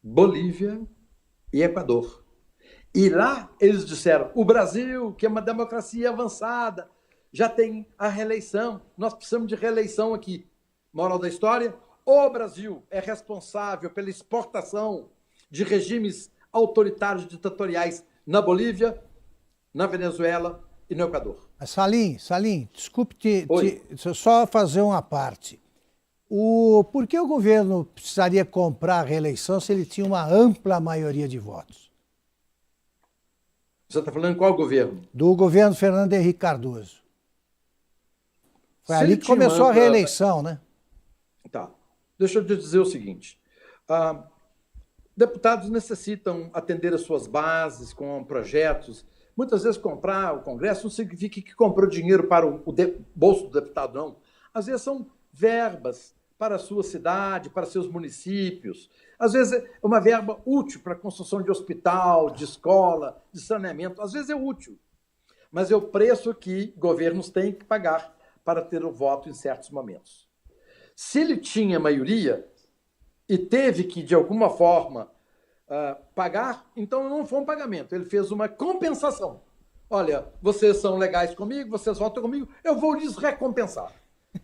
Bolívia e Equador. E lá eles disseram, o Brasil, que é uma democracia avançada, já tem a reeleição, nós precisamos de reeleição aqui. Moral da história, o Brasil é responsável pela exportação de regimes autoritários ditatoriais na Bolívia, na Venezuela e no Equador. Salim, desculpe só fazer uma parte. Por que o governo precisaria comprar a reeleição se ele tinha uma ampla maioria de votos? Você está falando em qual governo? Do governo Fernando Henrique Cardoso. Foi ali que começou a reeleição, né? Tá. Deixa eu te dizer o seguinte. Deputados necessitam atender as suas bases com projetos. Muitas vezes comprar o Congresso não significa que comprou dinheiro para o bolso do deputado, não. Às vezes são verbas para a sua cidade, para seus municípios. Às vezes é uma verba útil para a construção de hospital, de escola, de saneamento. Às vezes é útil. Mas é o preço que governos têm que pagar para ter o voto em certos momentos. Se ele tinha maioria e teve que, de alguma forma, pagar, então não foi um pagamento, ele fez uma compensação. Olha, vocês são legais comigo, vocês votam comigo, eu vou lhes recompensar.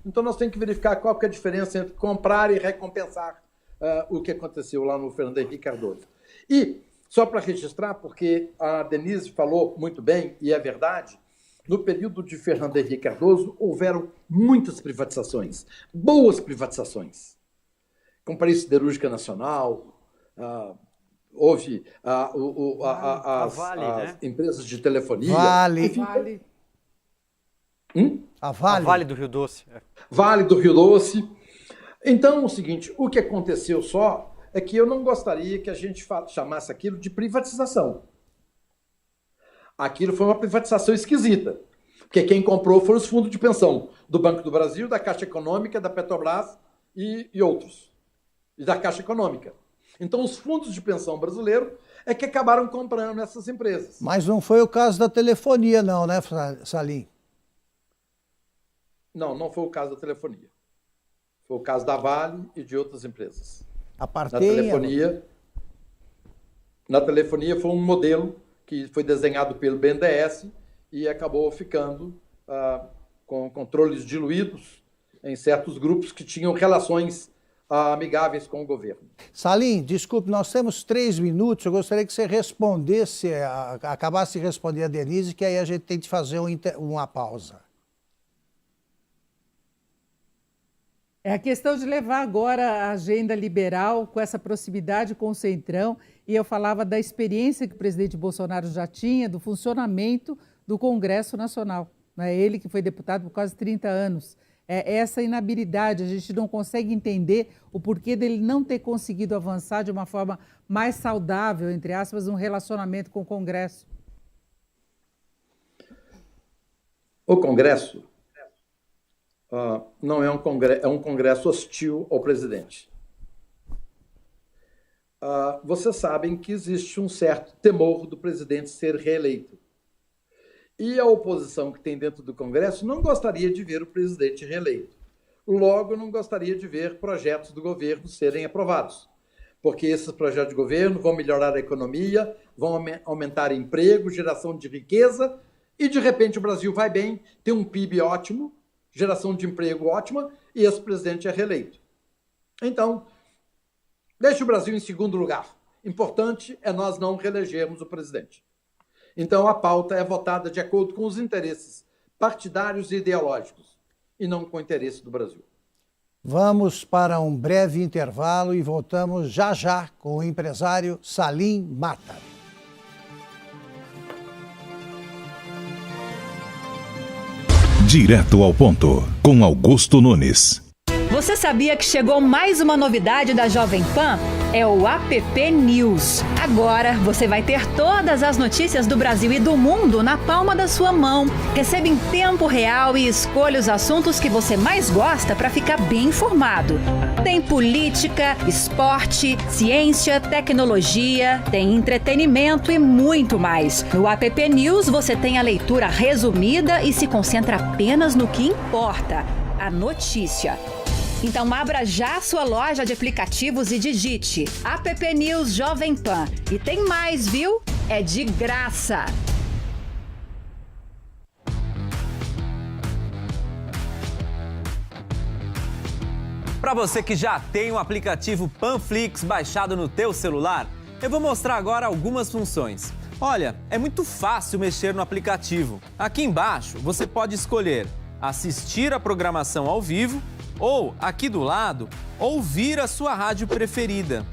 Então nós temos que verificar qual que é a diferença entre comprar e recompensar o que aconteceu lá no Fernando Henrique Cardoso. E, só para registrar, porque a Denise falou muito bem, e é verdade, no período de Fernando Henrique Cardoso houveram muitas privatizações, boas privatizações. Companhia Siderúrgica Nacional, houve as empresas de telefonia. Vale. A Vale do Rio Doce. Vale do Rio Doce. Então, o seguinte, o que aconteceu só é que eu não gostaria que a gente chamasse aquilo de privatização. Aquilo foi uma privatização esquisita, porque quem comprou foram os fundos de pensão do Banco do Brasil, da Caixa Econômica, da Petrobras e outros, e da Caixa Econômica. Então, os fundos de pensão brasileiros é que acabaram comprando essas empresas. Mas não foi o caso da telefonia, não, né, Salim? Não, não foi o caso da telefonia. Foi o caso da Vale e de outras empresas. A Partenha... Na telefonia foi um modelo que foi desenhado pelo BNDES e acabou ficando com controles diluídos em certos grupos que tinham relações amigáveis com o governo. Salim, desculpe, nós temos 3 minutos, eu gostaria que você respondesse, acabasse de responder a Denise, que aí a gente tem que fazer uma pausa. É a questão de levar agora a agenda liberal com essa proximidade com o Centrão, e eu falava da experiência que o presidente Bolsonaro já tinha do funcionamento do Congresso Nacional. É ele que foi deputado por quase 30 anos. Essa inabilidade, a gente não consegue entender o porquê dele não ter conseguido avançar de uma forma mais saudável, entre aspas, um relacionamento com o Congresso. O Congresso não é um congresso hostil ao presidente. Vocês sabem que existe um certo temor do presidente ser reeleito. E a oposição que tem dentro do Congresso não gostaria de ver o presidente reeleito. Logo, não gostaria de ver projetos do governo serem aprovados, porque esses projetos de governo vão melhorar a economia, vão aumentar emprego, geração de riqueza, e de repente o Brasil vai bem, tem um PIB ótimo, geração de emprego ótima, e esse presidente é reeleito. Então, deixe o Brasil em segundo lugar. Importante é nós não reelegermos o presidente. Então, a pauta é votada de acordo com os interesses partidários e ideológicos, e não com o interesse do Brasil. Vamos para um breve intervalo e voltamos já já com o empresário Salim Matar. Direto ao ponto, com Augusto Nunes. Você sabia que chegou mais uma novidade da Jovem Pan? É o App News. Agora você vai ter todas as notícias do Brasil e do mundo na palma da sua mão. Receba em tempo real e escolha os assuntos que você mais gosta para ficar bem informado. Tem política, esporte, ciência, tecnologia, tem entretenimento e muito mais. No App News você tem a leitura resumida e se concentra apenas no que importa, a notícia. Então abra já a sua loja de aplicativos e digite App News Jovem Pan. E tem mais, viu? é de graça. Para você que já tem o aplicativo Panflix baixado no teu celular, eu vou mostrar agora algumas funções. Olha, é muito fácil mexer no aplicativo. Aqui embaixo você pode escolher assistir a programação ao vivo ou, aqui do lado, ouvir a sua rádio preferida.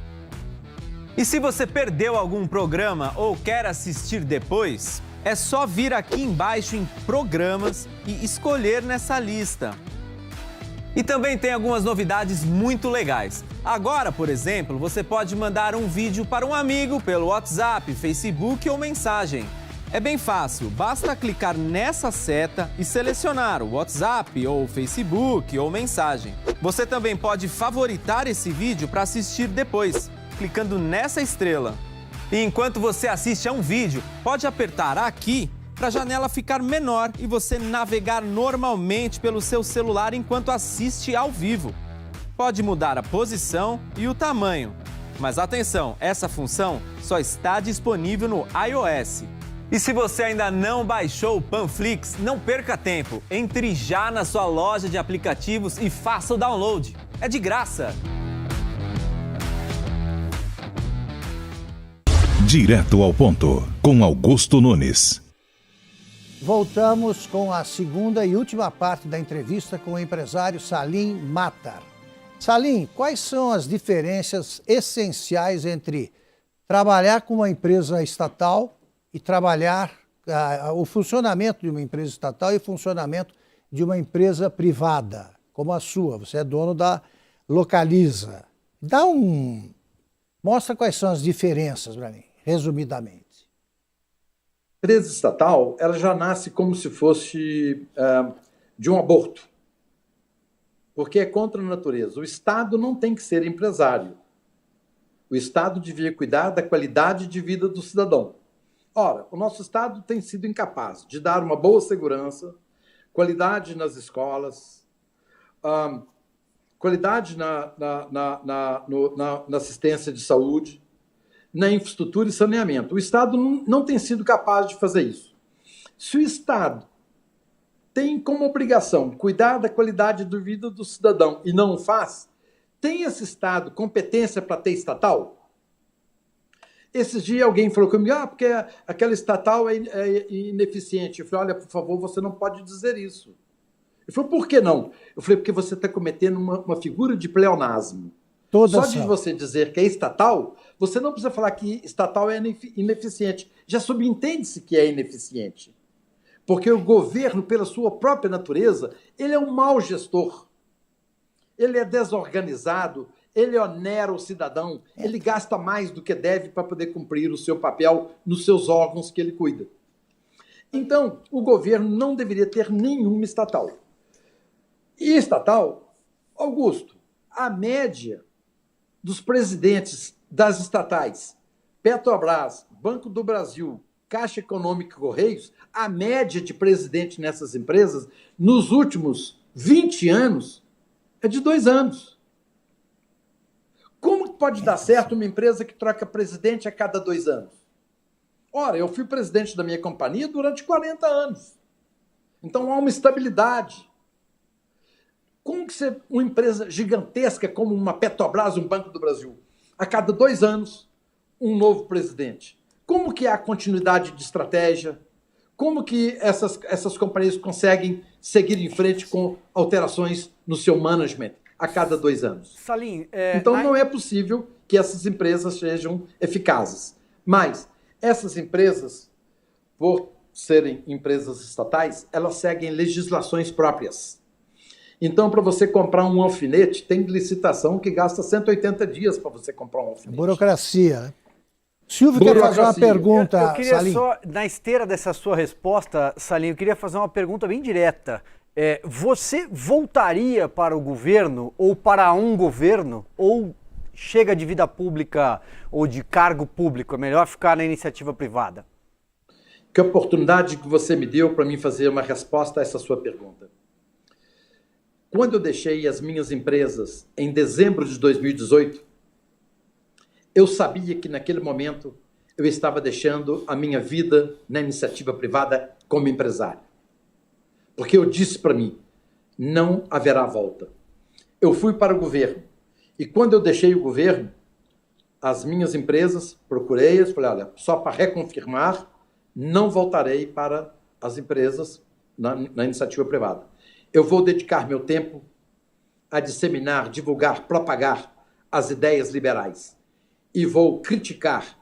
E se você perdeu algum programa ou quer assistir depois, é só vir aqui embaixo em Programas e escolher nessa lista. E também tem algumas novidades muito legais. Agora, por exemplo, você pode mandar um vídeo para um amigo pelo WhatsApp, Facebook ou mensagem. É bem fácil, basta clicar nessa seta e selecionar o WhatsApp ou Facebook ou mensagem. Você também pode favoritar esse vídeo para assistir depois, clicando nessa estrela. E enquanto você assiste a um vídeo, pode apertar aqui para a janela ficar menor e você navegar normalmente pelo seu celular enquanto assiste ao vivo. Pode mudar a posição e o tamanho. Mas atenção, essa função só está disponível no iOS. E se você ainda não baixou o Panflix, não perca tempo. Entre já na sua loja de aplicativos e faça o download. É de graça. Direto ao ponto, com Augusto Nunes. Voltamos com a segunda e última parte da entrevista com o empresário Salim Matar. Salim, quais são as diferenças essenciais entre trabalhar com uma empresa estatal e trabalhar o funcionamento de uma empresa estatal e o funcionamento de uma empresa privada, como a sua? Você é dono da Localiza. Mostra quais são as diferenças para mim, resumidamente. A empresa estatal, ela já nasce como se fosse de um aborto, porque é contra a natureza. O Estado não tem que ser empresário. O Estado devia cuidar da qualidade de vida do cidadão. Ora, o nosso Estado tem sido incapaz de dar uma boa segurança, qualidade nas escolas, qualidade na assistência de saúde, na infraestrutura e saneamento. O Estado não tem sido capaz de fazer isso. Se o Estado tem como obrigação cuidar da qualidade de vida do cidadão e não o faz, tem esse Estado competência para ter estatal? Esses dias alguém falou comigo, porque aquela estatal é ineficiente. Eu falei, olha, por favor, você não pode dizer isso. Ele falou, por que não? Eu falei, porque você está cometendo uma figura de pleonasmo. Só de você dizer que é estatal, você não precisa falar que estatal é ineficiente. Já subentende-se que é ineficiente. Porque o governo, pela sua própria natureza, ele é um mau gestor. Ele é desorganizado, ele onera o cidadão, ele gasta mais do que deve para poder cumprir o seu papel nos seus órgãos que ele cuida. Então, o governo não deveria ter nenhuma estatal. E estatal, Augusto, a média dos presidentes das estatais, Petrobras, Banco do Brasil, Caixa Econômica e Correios, a média de presidente nessas empresas, nos últimos 20 anos, é de 2 anos. Como pode dar certo uma empresa que troca presidente a cada 2 anos? Ora, eu fui presidente da minha companhia durante 40 anos. Então há uma estabilidade. Como que uma empresa gigantesca como uma Petrobras, um Banco do Brasil, a cada 2 anos, um novo presidente? Como que há continuidade de estratégia? Como que essas companhias conseguem seguir em frente com alterações no seu management a cada 2 anos? Salim, então não é possível que essas empresas sejam eficazes. Mas essas empresas, por serem empresas estatais, elas seguem legislações próprias. Então, para você comprar um alfinete, tem licitação que gasta 180 dias para você comprar um alfinete. Burocracia, né? Silvio quer fazer uma pergunta, eu queria Salim. só, na esteira dessa sua resposta, Salim, eu queria fazer uma pergunta bem direta. Você voltaria para o governo ou para um governo ou chega de vida pública ou de cargo público? É melhor ficar na iniciativa privada? Que oportunidade que você me deu para mim fazer uma resposta a essa sua pergunta. Quando eu deixei as minhas empresas em dezembro de 2018, eu sabia que naquele momento eu estava deixando a minha vida na iniciativa privada como empresário. Porque eu disse para mim, não haverá volta. Eu fui para o governo. E quando eu deixei o governo, as minhas empresas, procurei-as, falei, olha, só para reconfirmar, não voltarei para as empresas na iniciativa privada. Eu vou dedicar meu tempo a disseminar, divulgar, propagar as ideias liberais. E vou criticar,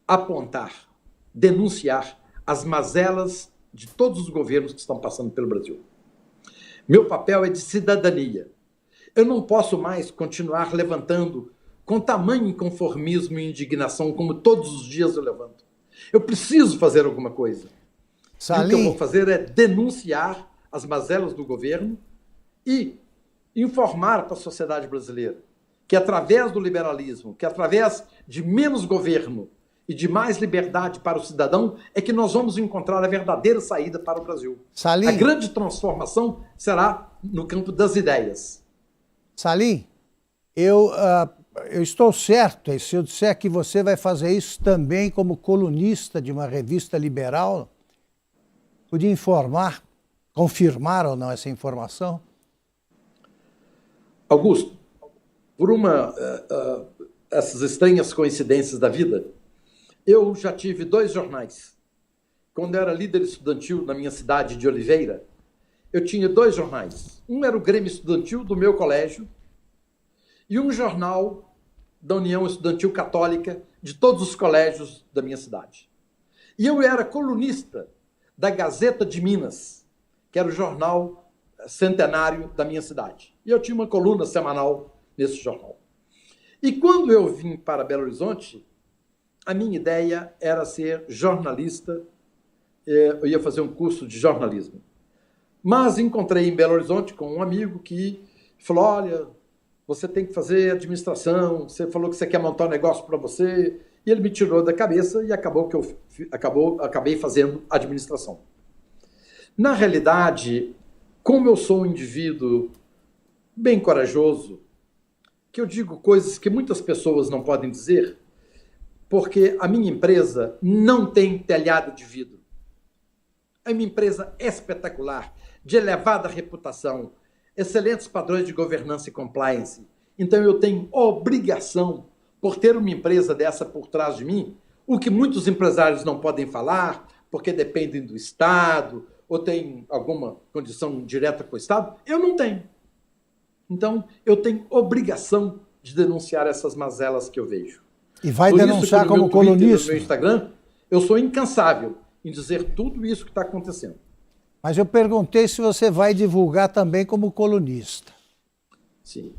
apontar, denunciar as mazelas de todos os governos que estão passando pelo Brasil. Meu papel é de cidadania. Eu não posso mais continuar levantando com tamanho inconformismo e indignação como todos os dias eu levanto. Eu preciso fazer alguma coisa. E o que eu vou fazer é denunciar as mazelas do governo e informar para a sociedade brasileira que através do liberalismo, que através de menos governo e de mais liberdade para o cidadão, é que nós vamos encontrar a verdadeira saída para o Brasil. Salim. A grande transformação será no campo das ideias. Salim, eu estou certo se eu disser que você vai fazer isso também como colunista de uma revista liberal? Podia informar, confirmar ou não essa informação? Augusto, por essas estranhas coincidências da vida, eu já tive 2 jornais. Quando eu era líder estudantil na minha cidade de Oliveira, eu tinha 2 jornais. Um era o Grêmio Estudantil do meu colégio e um jornal da União Estudantil Católica de todos os colégios da minha cidade. E eu era colunista da Gazeta de Minas, que era o jornal centenário da minha cidade. E eu tinha uma coluna semanal nesse jornal. E quando eu vim para Belo Horizonte, a minha ideia era ser jornalista, eu ia fazer um curso de jornalismo. Mas encontrei em Belo Horizonte com um amigo que falou, olha, você tem que fazer administração, você falou que você quer montar um negócio para você, e ele me tirou da cabeça e acabei fazendo administração. Na realidade, como eu sou um indivíduo bem corajoso, que eu digo coisas que muitas pessoas não podem dizer, porque a minha empresa não tem telhado de vidro. É uma empresa espetacular, de elevada reputação, excelentes padrões de governança e compliance. Então eu tenho obrigação, por ter uma empresa dessa por trás de mim, o que muitos empresários não podem falar, porque dependem do Estado, ou tem alguma condição direta com o Estado, eu não tenho. Então, eu tenho obrigação de denunciar essas mazelas que eu vejo. E vai Por denunciar isso, no como meu Twitter, colunista? No meu Instagram, eu sou incansável em dizer tudo isso que está acontecendo. Mas eu perguntei se você vai divulgar também como colunista. Sim.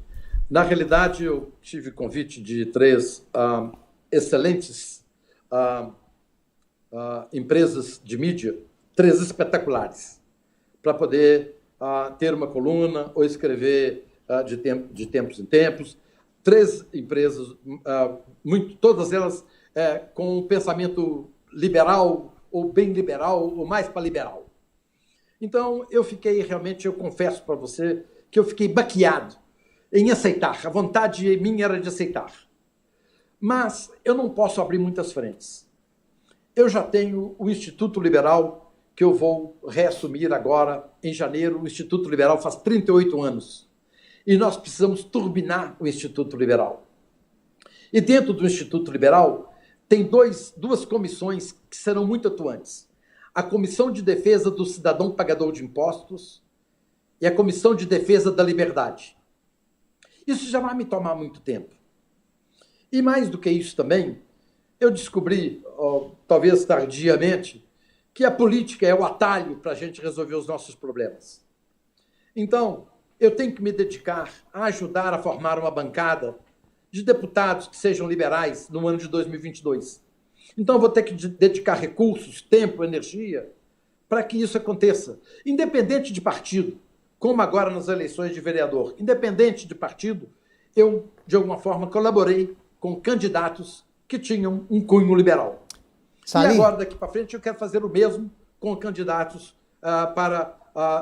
Na realidade, eu tive convite de 3 excelentes empresas de mídia, 3 espetaculares, para poder ter uma coluna ou escrever de tempos em tempos. 3 empresas, todas elas com um pensamento liberal, ou bem liberal, ou mais para liberal. Então, eu confesso para você, que eu fiquei baqueado em aceitar. A vontade minha era de aceitar. Mas eu não posso abrir muitas frentes. Eu já tenho o Instituto Liberal, que eu vou reassumir agora, em janeiro. O Instituto Liberal faz 38 anos. E nós precisamos turbinar o Instituto Liberal. E dentro do Instituto Liberal, tem 2 comissões que serão muito atuantes. A Comissão de Defesa do Cidadão Pagador de Impostos e a Comissão de Defesa da Liberdade. Isso já vai me tomar muito tempo. E mais do que isso também, eu descobri, talvez tardiamente, que a política é o atalho para a gente resolver os nossos problemas. Então, eu tenho que me dedicar a ajudar a formar uma bancada de deputados que sejam liberais no ano de 2022. Então, eu vou ter que dedicar recursos, tempo, energia, para que isso aconteça. Independente de partido, como agora nas eleições de vereador, independente de partido, eu, de alguma forma, colaborei com candidatos que tinham um cunho liberal. Salim. E agora, daqui para frente, eu quero fazer o mesmo com candidatos para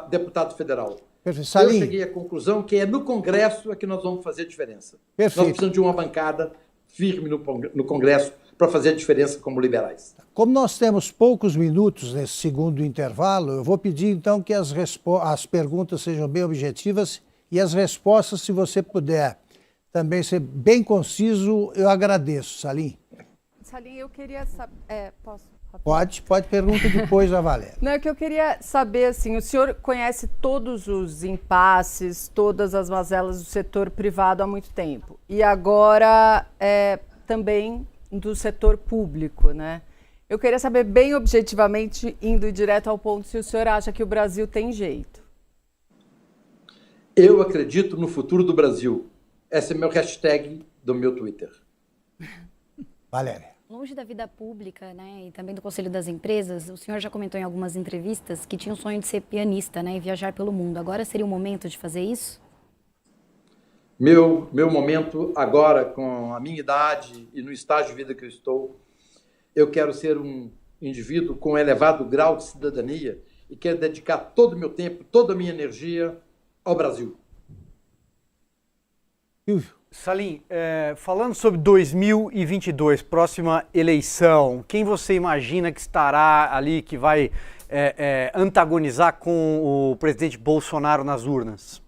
deputado federal. Perfeito. Salim. Eu cheguei à conclusão que é no Congresso que nós vamos fazer diferença. Perfeito. Nós precisamos de uma bancada firme no Congresso para fazer a diferença como liberais. Como nós temos poucos minutos nesse segundo intervalo, eu vou pedir então que as perguntas sejam bem objetivas e as respostas, se você puder também ser bem conciso, eu agradeço, Salim. Salim, eu queria saber... posso? Pode pergunta depois a Valéria. Não, é que eu queria saber, assim, o senhor conhece todos os impasses, todas as mazelas do setor privado há muito tempo. E agora também do setor público, né? Eu queria saber bem objetivamente, indo direto ao ponto, se o senhor acha que o Brasil tem jeito. Eu acredito no futuro do Brasil. Esse é meu hashtag do meu Twitter. Valéria. Longe da vida pública, né, e também do Conselho das Empresas, o senhor já comentou em algumas entrevistas que tinha o sonho de ser pianista, né, e viajar pelo mundo. Agora seria o momento de fazer isso? Meu momento agora, com a minha idade e no estágio de vida que eu estou, eu quero ser um indivíduo com elevado grau de cidadania e quero dedicar todo o meu tempo, toda a minha energia ao Brasil. Silvio. Salim, falando sobre 2022, próxima eleição, quem você imagina que estará ali, que vai antagonizar com o presidente Bolsonaro nas urnas?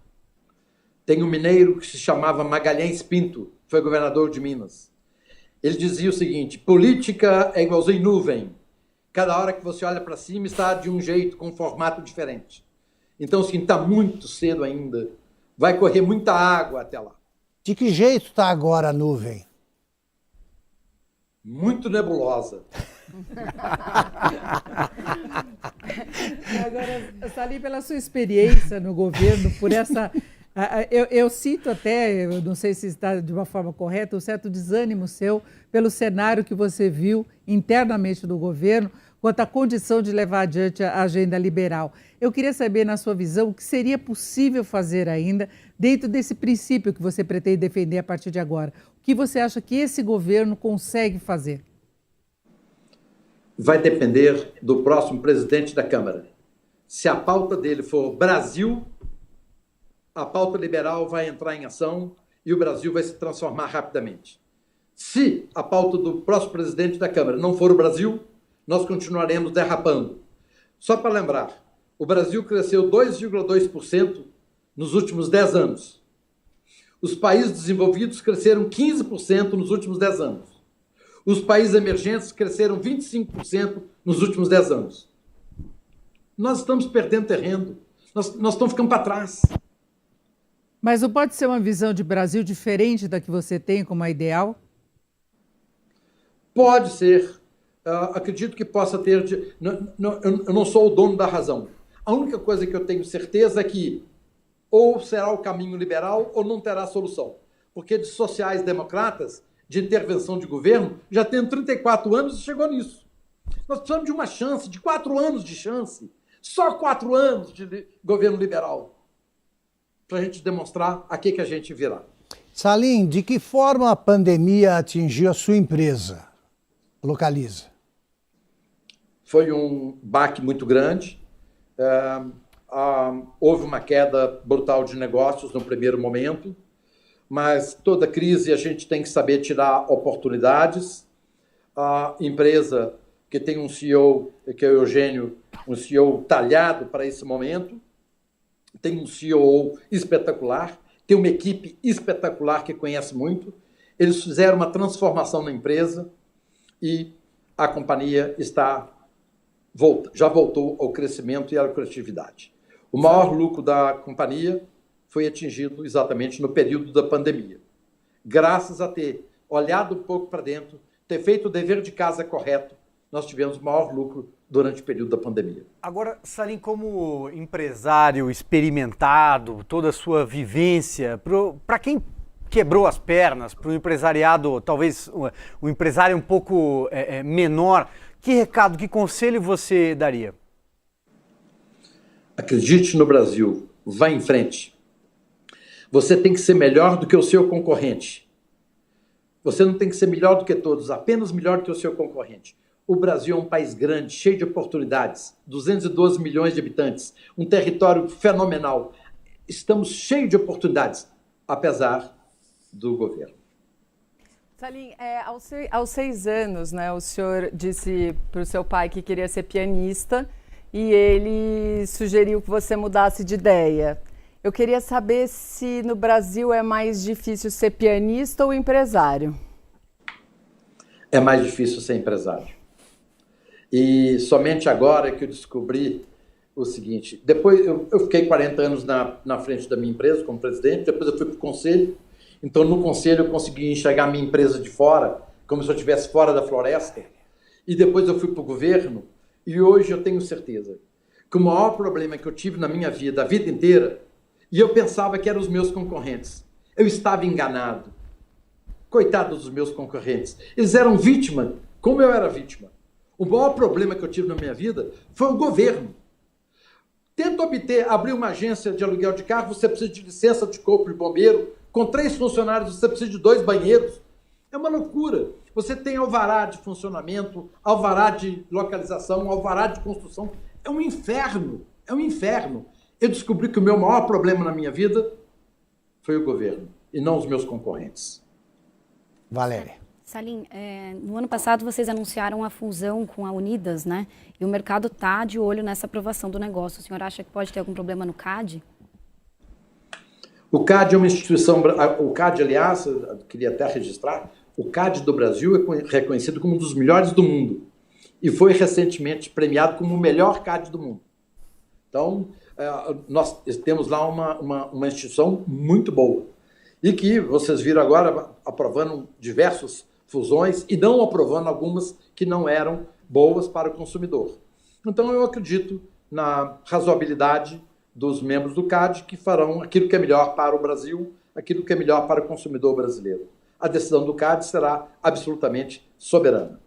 Tem um mineiro que se chamava Magalhães Pinto, foi governador de Minas. Ele dizia o seguinte: política é igualzinho nuvem. Cada hora que você olha para cima está de um jeito, com um formato diferente. Então, assim, está muito cedo ainda. Vai correr muita água até lá. De que jeito está agora a nuvem? Muito nebulosa. Agora, Salim, pela sua experiência no governo, por essa... Eu cito até, eu não sei se está de uma forma correta, um certo desânimo seu pelo cenário que você viu internamente do governo quanto à condição de levar adiante a agenda liberal. Eu queria saber, na sua visão, o que seria possível fazer ainda dentro desse princípio que você pretende defender a partir de agora. O que você acha que esse governo consegue fazer? Vai depender do próximo presidente da Câmara. Se a pauta dele for Brasil, a pauta liberal vai entrar em ação e o Brasil vai se transformar rapidamente. Se a pauta do próximo presidente da Câmara não for o Brasil, nós continuaremos derrapando. Só para lembrar, o Brasil cresceu 2,2% nos últimos 10 anos. Os países desenvolvidos cresceram 15% nos últimos 10 anos. Os países emergentes cresceram 25% nos últimos 10 anos. Nós estamos perdendo terreno. Nós estamos ficando para trás. Mas não pode ser uma visão de Brasil diferente da que você tem como a ideal? Pode ser. Acredito que possa ter... Eu não sou o dono da razão. A única coisa que eu tenho certeza é que ou será o caminho liberal ou não terá solução. Porque de sociais-democratas, de intervenção de governo, já tenho 34 anos e chegou nisso. Nós precisamos de uma chance, de 4 anos de chance. Só 4 anos de governo liberal. Para a gente demonstrar a que a gente virá. Salim, de que forma a pandemia atingiu a sua empresa? Localiza. Foi um baque muito grande. Houve uma queda brutal de negócios no primeiro momento, mas toda crise a gente tem que saber tirar oportunidades. A empresa que tem um CEO, que é o Eugênio, um CEO talhado para esse momento, tem um CEO espetacular, tem uma equipe espetacular que conhece muito. Eles fizeram uma transformação na empresa e a companhia já voltou ao crescimento e à lucratividade. O maior lucro da companhia foi atingido exatamente no período da pandemia. Graças a ter olhado um pouco para dentro, ter feito o dever de casa correto, nós tivemos o maior lucro durante o período da pandemia. Agora, Salim, como empresário experimentado, toda a sua vivência, para quem quebrou as pernas, para o empresariado, talvez um empresário um pouco menor, que recado, que conselho você daria? Acredite no Brasil, vá em frente. Você tem que ser melhor do que o seu concorrente. Você não tem que ser melhor do que todos, apenas melhor do que o seu concorrente. O Brasil é um país grande, cheio de oportunidades, 212 milhões de habitantes, um território fenomenal. Estamos cheios de oportunidades, apesar do governo. Salim, aos 6 anos, né, o senhor disse para o seu pai que queria ser pianista e ele sugeriu que você mudasse de ideia. Eu queria saber se no Brasil é mais difícil ser pianista ou empresário. É mais difícil ser empresário. E somente agora que eu descobri o seguinte, depois eu fiquei 40 anos na frente da minha empresa como presidente, depois eu fui para o conselho. Então, no conselho, eu consegui enxergar a minha empresa de fora, como se eu estivesse fora da floresta. E depois eu fui para o governo, e hoje eu tenho certeza que o maior problema que eu tive na minha vida, a vida inteira, e eu pensava que eram os meus concorrentes. Eu estava enganado. Coitado dos meus concorrentes. Eles eram vítima, como eu era vítima. O maior problema que eu tive na minha vida foi o governo. Tenta abrir uma agência de aluguel de carro, você precisa de licença de corpo de bombeiro. Com 3 funcionários, você precisa de 2 banheiros. É uma loucura. Você tem alvará de funcionamento, alvará de localização, alvará de construção. É um inferno. É um inferno. Eu descobri que o meu maior problema na minha vida foi o governo, e não os meus concorrentes. Valéria. Salim, no ano passado vocês anunciaram a fusão com a Unidas, né? E o mercado está de olho nessa aprovação do negócio. O senhor acha que pode ter algum problema no CAD? O CAD é uma instituição, o CAD, aliás, eu queria até registrar, o CAD do Brasil é reconhecido como um dos melhores do mundo e foi recentemente premiado como o melhor CAD do mundo. Então, nós temos lá uma instituição muito boa e que vocês viram agora aprovando diversas fusões e não aprovando algumas que não eram boas para o consumidor. Então, eu acredito na razoabilidade dos membros do CAD que farão aquilo que é melhor para o Brasil, aquilo que é melhor para o consumidor brasileiro. A decisão do CAD será absolutamente soberana.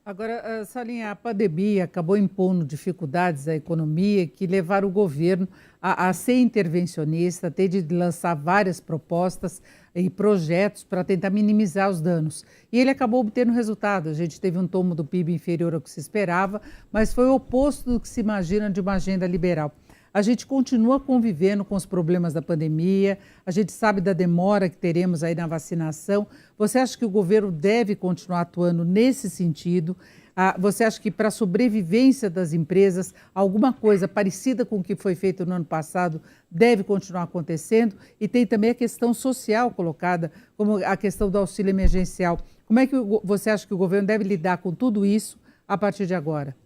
Agora, Salim, a pandemia acabou impondo dificuldades à economia que levaram o governo a ser intervencionista, a ter de lançar várias propostas e projetos para tentar minimizar os danos. E ele acabou obtendo resultado. A gente teve um tombo do PIB inferior ao que se esperava, mas foi o oposto do que se imagina de uma agenda liberal. A gente continua convivendo com os problemas da pandemia, a gente sabe da demora que teremos aí na vacinação. Você acha que o governo deve continuar atuando nesse sentido? Você acha que para a sobrevivência das empresas, alguma coisa parecida com o que foi feito no ano passado deve continuar acontecendo? E tem também a questão social colocada, como a questão do auxílio emergencial. Como é que você acha que o governo deve lidar com tudo isso a partir de agora?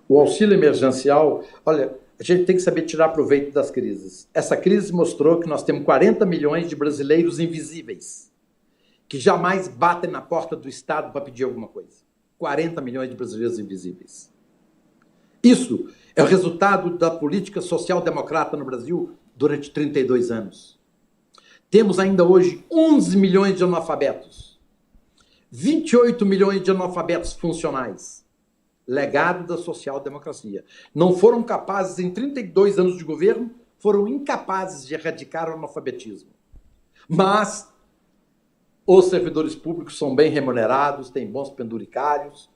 O auxílio emergencial, olha, a gente tem que saber tirar proveito das crises. Essa crise mostrou que nós temos 40 milhões de brasileiros invisíveis, que jamais batem na porta do Estado para pedir alguma coisa. 40 milhões de brasileiros invisíveis. Isso é o resultado da política social-democrata no Brasil durante 32 anos. Temos ainda hoje 11 milhões de analfabetos, 28 milhões de analfabetos funcionais. Legado da social-democracia. Não foram capazes, em 32 anos de governo, foram incapazes de erradicar o analfabetismo. Mas os servidores públicos são bem remunerados, têm bons penduricários.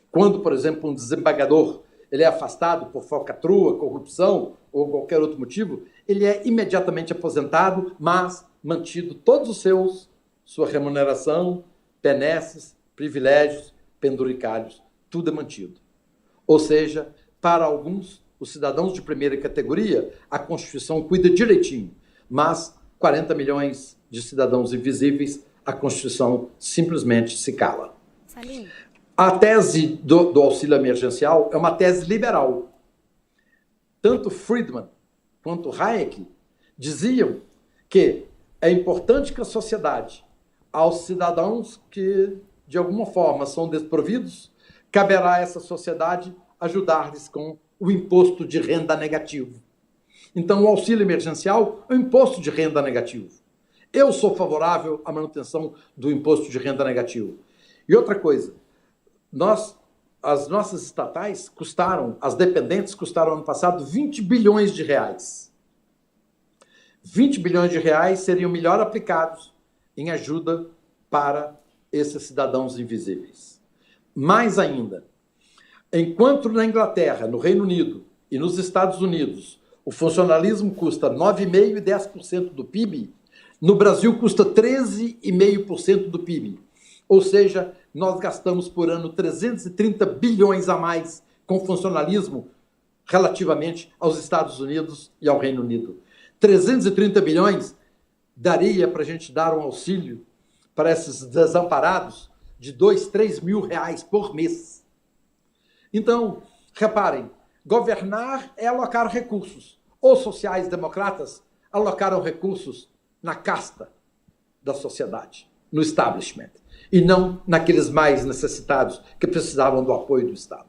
Quando, por exemplo, um desembargador ele é afastado por falcatrua, corrupção ou qualquer outro motivo, ele é imediatamente aposentado, mas mantido todos os sua remuneração, benesses, privilégios, penduricários, tudo é mantido. Ou seja, para alguns, os cidadãos de primeira categoria, a Constituição cuida direitinho, mas 40 milhões de cidadãos invisíveis, a Constituição simplesmente se cala. Salim. A tese do auxílio emergencial é uma tese liberal. Tanto Friedman quanto Hayek diziam que é importante que a sociedade, aos cidadãos que, de alguma forma, são desprovidos, caberá a essa sociedade ajudar-lhes com o imposto de renda negativo. Então, o auxílio emergencial é um imposto de renda negativo. Eu sou favorável à manutenção do imposto de renda negativo. E outra coisa, as nossas estatais as dependentes custaram ano passado 20 bilhões de reais. 20 bilhões de reais seriam melhor aplicados em ajuda para esses cidadãos invisíveis. Mais ainda, enquanto na Inglaterra, no Reino Unido e nos Estados Unidos, o funcionalismo custa 9,5% e 10% do PIB, no Brasil custa 13,5% do PIB. Ou seja, nós gastamos por ano 330 bilhões a mais com funcionalismo relativamente aos Estados Unidos e ao Reino Unido. 330 bilhões daria para a gente dar um auxílio para esses desamparados de 2, 3 mil reais por mês. Então, reparem, governar é alocar recursos. Os sociais-democratas alocaram recursos na casta da sociedade, no establishment, e não naqueles mais necessitados que precisavam do apoio do Estado.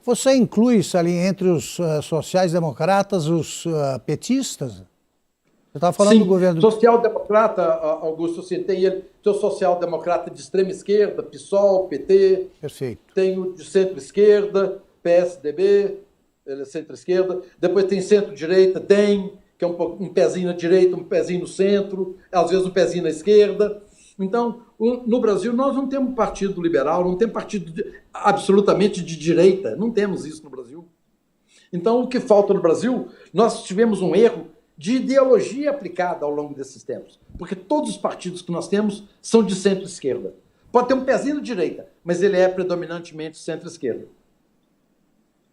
Você inclui, Salim, entre os sociais-democratas os petistas? Você estava falando do governo... Social-democrata, Augusto, sim, tem o social-democrata de extrema esquerda, PSOL, PT. Perfeito. Tem o de centro-esquerda, PSDB, ele é centro-esquerda. Depois tem centro-direita, DEM, que é um pezinho na direita, um pezinho no centro, às vezes um pezinho na esquerda. Então, no Brasil, nós não temos partido liberal, não temos partido absolutamente de direita, não temos isso no Brasil. Então, o que falta no Brasil, nós tivemos um erro de ideologia aplicada ao longo desses tempos, porque todos os partidos que nós temos são de centro-esquerda. Pode ter um pezinho na direita, mas ele é predominantemente centro-esquerda.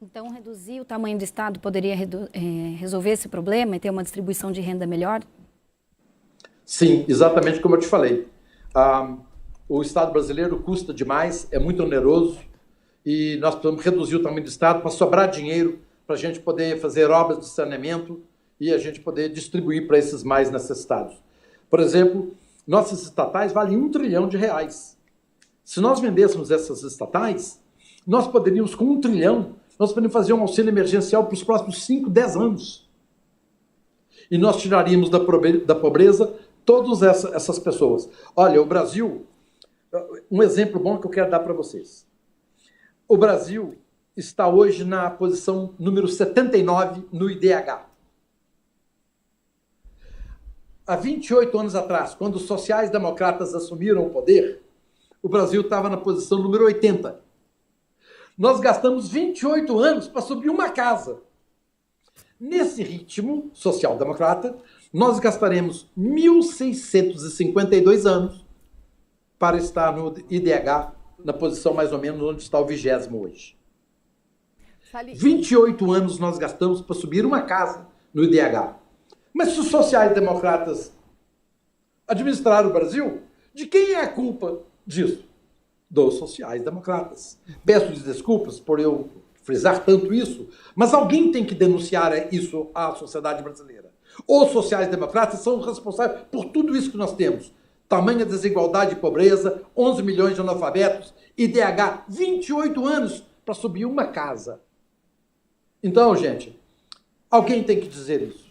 Então, reduzir o tamanho do Estado poderia resolver esse problema e ter uma distribuição de renda melhor? Sim, exatamente como eu te falei. O Estado brasileiro custa demais, é muito oneroso, e nós precisamos reduzir o tamanho do Estado para sobrar dinheiro para a gente poder fazer obras de saneamento e a gente poder distribuir para esses mais necessitados. Por exemplo, nossas estatais valem R$1 trilhão. Se nós vendêssemos essas estatais, nós poderíamos, com R$1 trilhão, nós poderíamos fazer um auxílio emergencial para os próximos 5, 10 anos. E nós tiraríamos da pobreza todas essas pessoas. Olha, o Brasil, um exemplo bom que eu quero dar para vocês. O Brasil está hoje na posição número 79 no IDH. Há 28 anos atrás, quando os sociais-democratas assumiram o poder, o Brasil estava na posição número 80. Nós gastamos 28 anos para subir uma casa. Nesse ritmo social-democrata, nós gastaremos 1.652 anos para estar no IDH, na posição mais ou menos onde está o 20º hoje. 28 anos nós gastamos para subir uma casa no IDH. Mas se os sociais-democratas administraram o Brasil, de quem é a culpa disso? Dos sociais-democratas. Peço desculpas por eu frisar tanto isso, mas alguém tem que denunciar isso à sociedade brasileira. Os sociais-democratas são responsáveis por tudo isso que nós temos. Tamanha desigualdade e pobreza, 11 milhões de analfabetos, IDH, 28 anos para subir uma casa. Então, gente, alguém tem que dizer isso.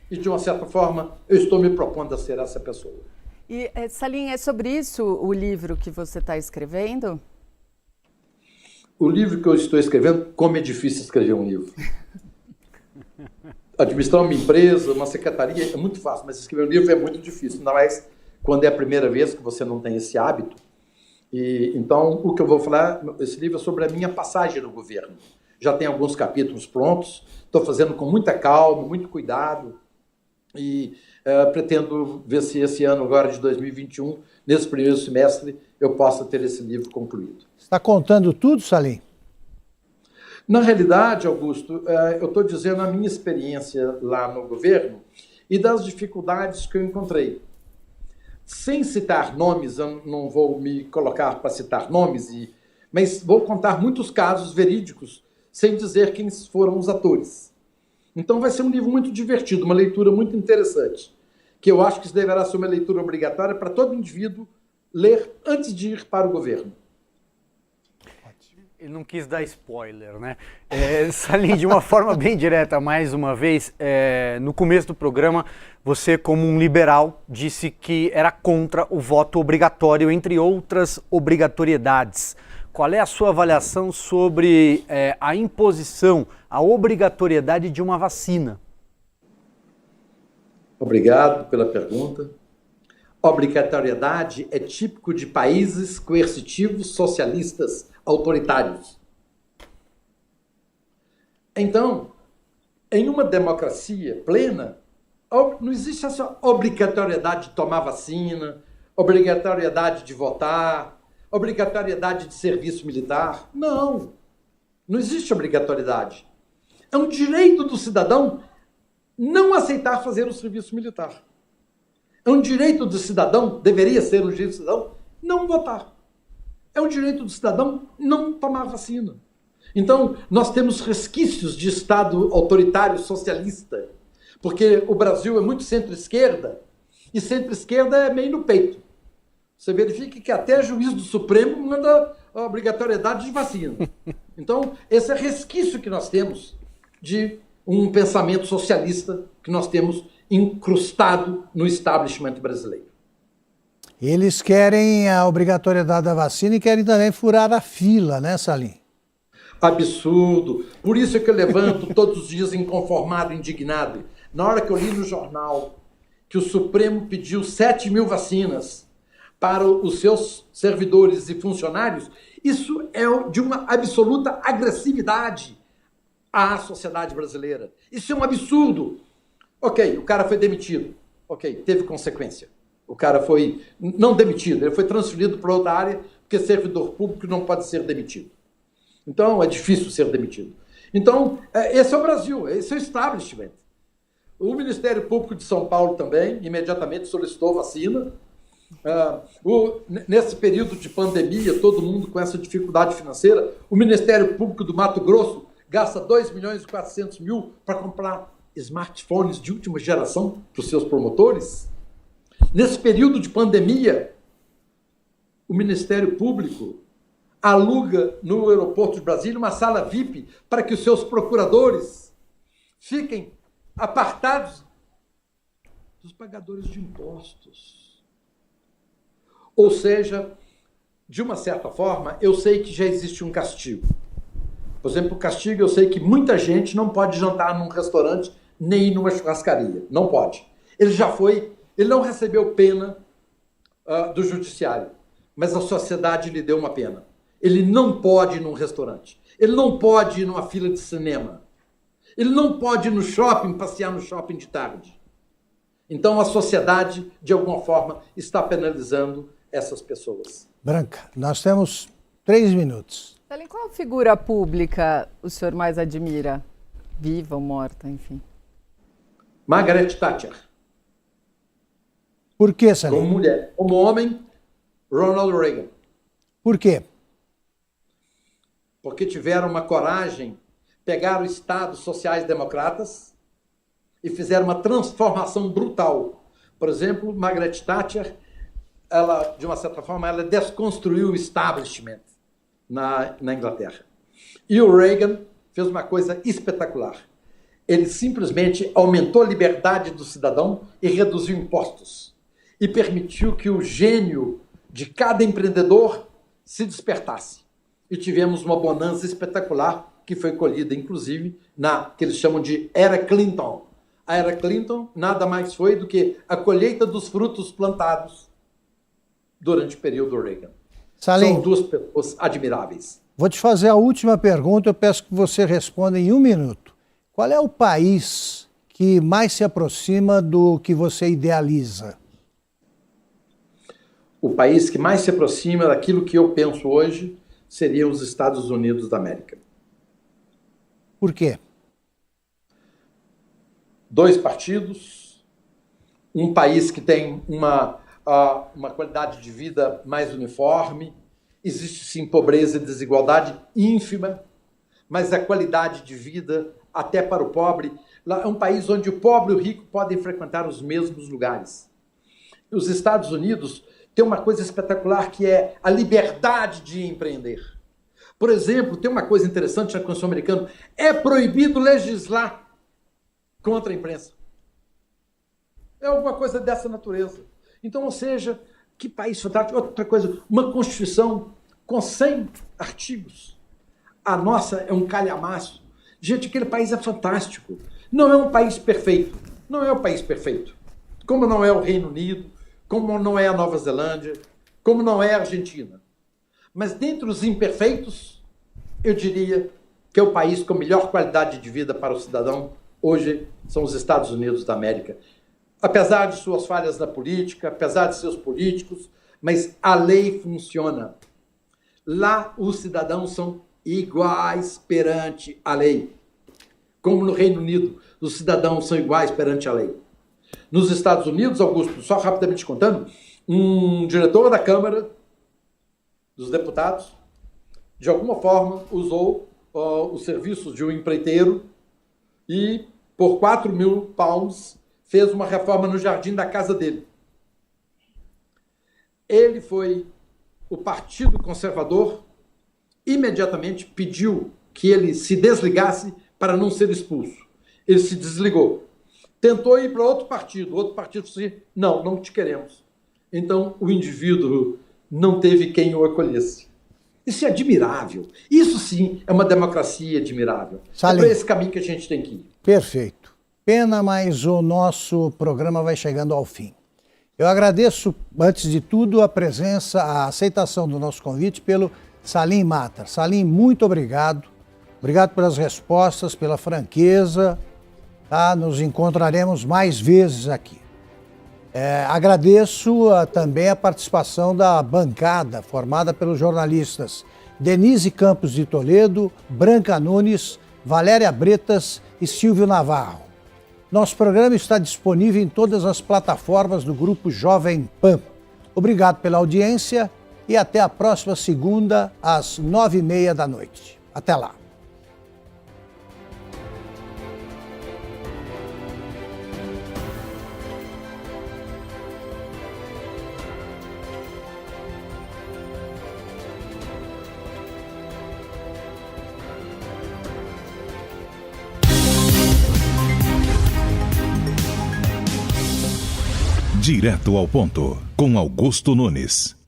E, de uma certa forma, eu estou me propondo a ser essa pessoa. E, Salim, é sobre isso o livro que você está escrevendo? O livro que eu estou escrevendo, como é difícil escrever um livro. Administrar uma empresa, uma secretaria, é muito fácil, mas escrever um livro é muito difícil, ainda mais quando é a primeira vez que você não tem esse hábito. E, então, o que eu vou falar, esse livro é sobre a minha passagem no governo. Já tem alguns capítulos prontos, estou fazendo com muita calma, muito cuidado, e pretendo ver se esse ano agora de 2021, nesse primeiro semestre, eu possa ter esse livro concluído. Está contando tudo, Salim? Na realidade, Augusto, eu estou dizendo a minha experiência lá no governo e das dificuldades que eu encontrei. Sem citar nomes, eu não vou me colocar para citar nomes, mas vou contar muitos casos verídicos, sem dizer quem foram os atores. Então vai ser um livro muito divertido, uma leitura muito interessante, que eu acho que deverá ser uma leitura obrigatória para todo indivíduo ler antes de ir para o governo. Ele não quis dar spoiler, né? Salim, de uma forma bem direta, mais uma vez, no começo do programa, você, como um liberal, disse que era contra o voto obrigatório, entre outras obrigatoriedades. Qual é a sua avaliação sobre a imposição, a obrigatoriedade de uma vacina? Obrigado pela pergunta. Obrigatoriedade é típico de países coercitivos socialistas autoritários. Então, em uma democracia plena, não existe essa obrigatoriedade de tomar vacina, obrigatoriedade de votar, obrigatoriedade de serviço militar. Não existe obrigatoriedade. É um direito do cidadão não aceitar fazer o serviço militar. É um direito do cidadão, deveria ser um direito do cidadão, não votar. É um direito do cidadão não tomar vacina. Então, nós temos resquícios de Estado autoritário socialista, porque o Brasil é muito centro-esquerda, e centro-esquerda é meio no peito. Você verifica que até juiz do Supremo manda a obrigatoriedade de vacina. Então, esse é resquício que nós temos de um pensamento socialista que nós temos incrustado no establishment brasileiro. Eles querem a obrigatoriedade da vacina e querem também furar a fila, né, Salim? Absurdo. Por isso é que eu levanto todos os dias inconformado, indignado. Na hora que eu li no jornal que o Supremo pediu 7.000 vacinas para os seus servidores e funcionários, isso é de uma absoluta agressividade à sociedade brasileira. Isso é um absurdo. Ok, o cara foi demitido. Ok, teve consequência. O cara foi não demitido, ele foi transferido para outra área, porque servidor público não pode ser demitido. Então, é difícil ser demitido. Então, esse é o Brasil, esse é o establishment. O Ministério Público de São Paulo também, imediatamente solicitou vacina. Nesse período de pandemia, todo mundo com essa dificuldade financeira, o Ministério Público do Mato Grosso gasta 2.400.000 para comprar smartphones de última geração para os seus promotores. Nesse período de pandemia, o Ministério Público aluga no aeroporto de Brasília uma sala VIP para que os seus procuradores fiquem apartados dos pagadores de impostos. Ou seja, de uma certa forma, eu sei que já existe um castigo. Por exemplo, o castigo, eu sei que muita gente não pode jantar num restaurante nem ir numa churrascaria. Não pode. Ele não recebeu pena do judiciário, mas a sociedade lhe deu uma pena. Ele não pode ir num restaurante. Ele não pode ir numa fila de cinema. Ele não pode ir no shopping, passear no shopping de tarde. Então a sociedade, de alguma forma, está penalizando essas pessoas. Branca, nós temos 3 minutos. Salim, qual figura pública o senhor mais admira? Viva ou morta, enfim. Margaret Thatcher. Por que, Salim? Como mulher. Como homem, Ronald Reagan. Por quê? Porque tiveram uma coragem, pegaram estados sociais-democratas e fizeram uma transformação brutal. Por exemplo, Margaret Thatcher, ela, de uma certa forma, ela desconstruiu o establishment na Inglaterra. E o Reagan fez uma coisa espetacular. Ele simplesmente aumentou a liberdade do cidadão e reduziu impostos. E permitiu que o gênio de cada empreendedor se despertasse. E tivemos uma bonança espetacular que foi colhida, inclusive, na que eles chamam de Era Clinton. A Era Clinton nada mais foi do que a colheita dos frutos plantados durante o período Reagan. Salim, são duas pessoas admiráveis. Vou te fazer a última pergunta, eu peço que você responda em 1 minuto. Qual é o país que mais se aproxima do que você idealiza? O país que mais se aproxima daquilo que eu penso hoje seriam os Estados Unidos da América. Por quê? 2 partidos, um país que tem uma qualidade de vida mais uniforme, existe sim pobreza e desigualdade ínfima, mas a qualidade de vida, até para o pobre, é um país onde o pobre e o rico podem frequentar os mesmos lugares. Os Estados Unidos têm uma coisa espetacular que é a liberdade de empreender. Por exemplo, tem uma coisa interessante na Constituição americana, é proibido legislar contra a imprensa. É alguma coisa dessa natureza. Então, ou seja, que país fantástico. Outra coisa, uma Constituição com 100 artigos. A nossa é um calhamaço. Gente, aquele país é fantástico. Não é um país perfeito. Não é um país perfeito. Como não é o Reino Unido, como não é a Nova Zelândia, como não é a Argentina. Mas dentre os imperfeitos, eu diria que é o país com melhor qualidade de vida para o cidadão hoje são os Estados Unidos da América. apesar de suas falhas na política, apesar de seus políticos, mas a lei funciona. Lá os cidadãos são iguais perante a lei. Como no Reino Unido, os cidadãos são iguais perante a lei. Nos Estados Unidos, Augusto, só rapidamente contando, um diretor da Câmara dos Deputados, de alguma forma, usou os serviços de um empreiteiro e, por 4 mil pounds, fez uma reforma no jardim da casa dele. O Partido Conservador imediatamente pediu que ele se desligasse para não ser expulso. Ele se desligou. Tentou ir para outro partido disse, não te queremos. Então, o indivíduo não teve quem o acolhesse. Isso é admirável. Isso sim é uma democracia admirável. Salim. É para esse caminho que a gente tem que ir. Perfeito. Pena, mas o nosso programa vai chegando ao fim. Eu agradeço, antes de tudo, a presença, a aceitação do nosso convite pelo Salim Matar. Salim, muito obrigado. Obrigado pelas respostas, pela franqueza. Tá? Nos encontraremos mais vezes aqui. Agradeço também a participação da bancada formada pelos jornalistas Denise Campos de Toledo, Branca Nunes, Valéria Bretas e Silvio Navarro. Nosso programa está disponível em todas as plataformas do Grupo Jovem Pan. Obrigado pela audiência e até a próxima segunda, às 9h30 da noite. Até lá. Direto ao ponto, com Augusto Nunes.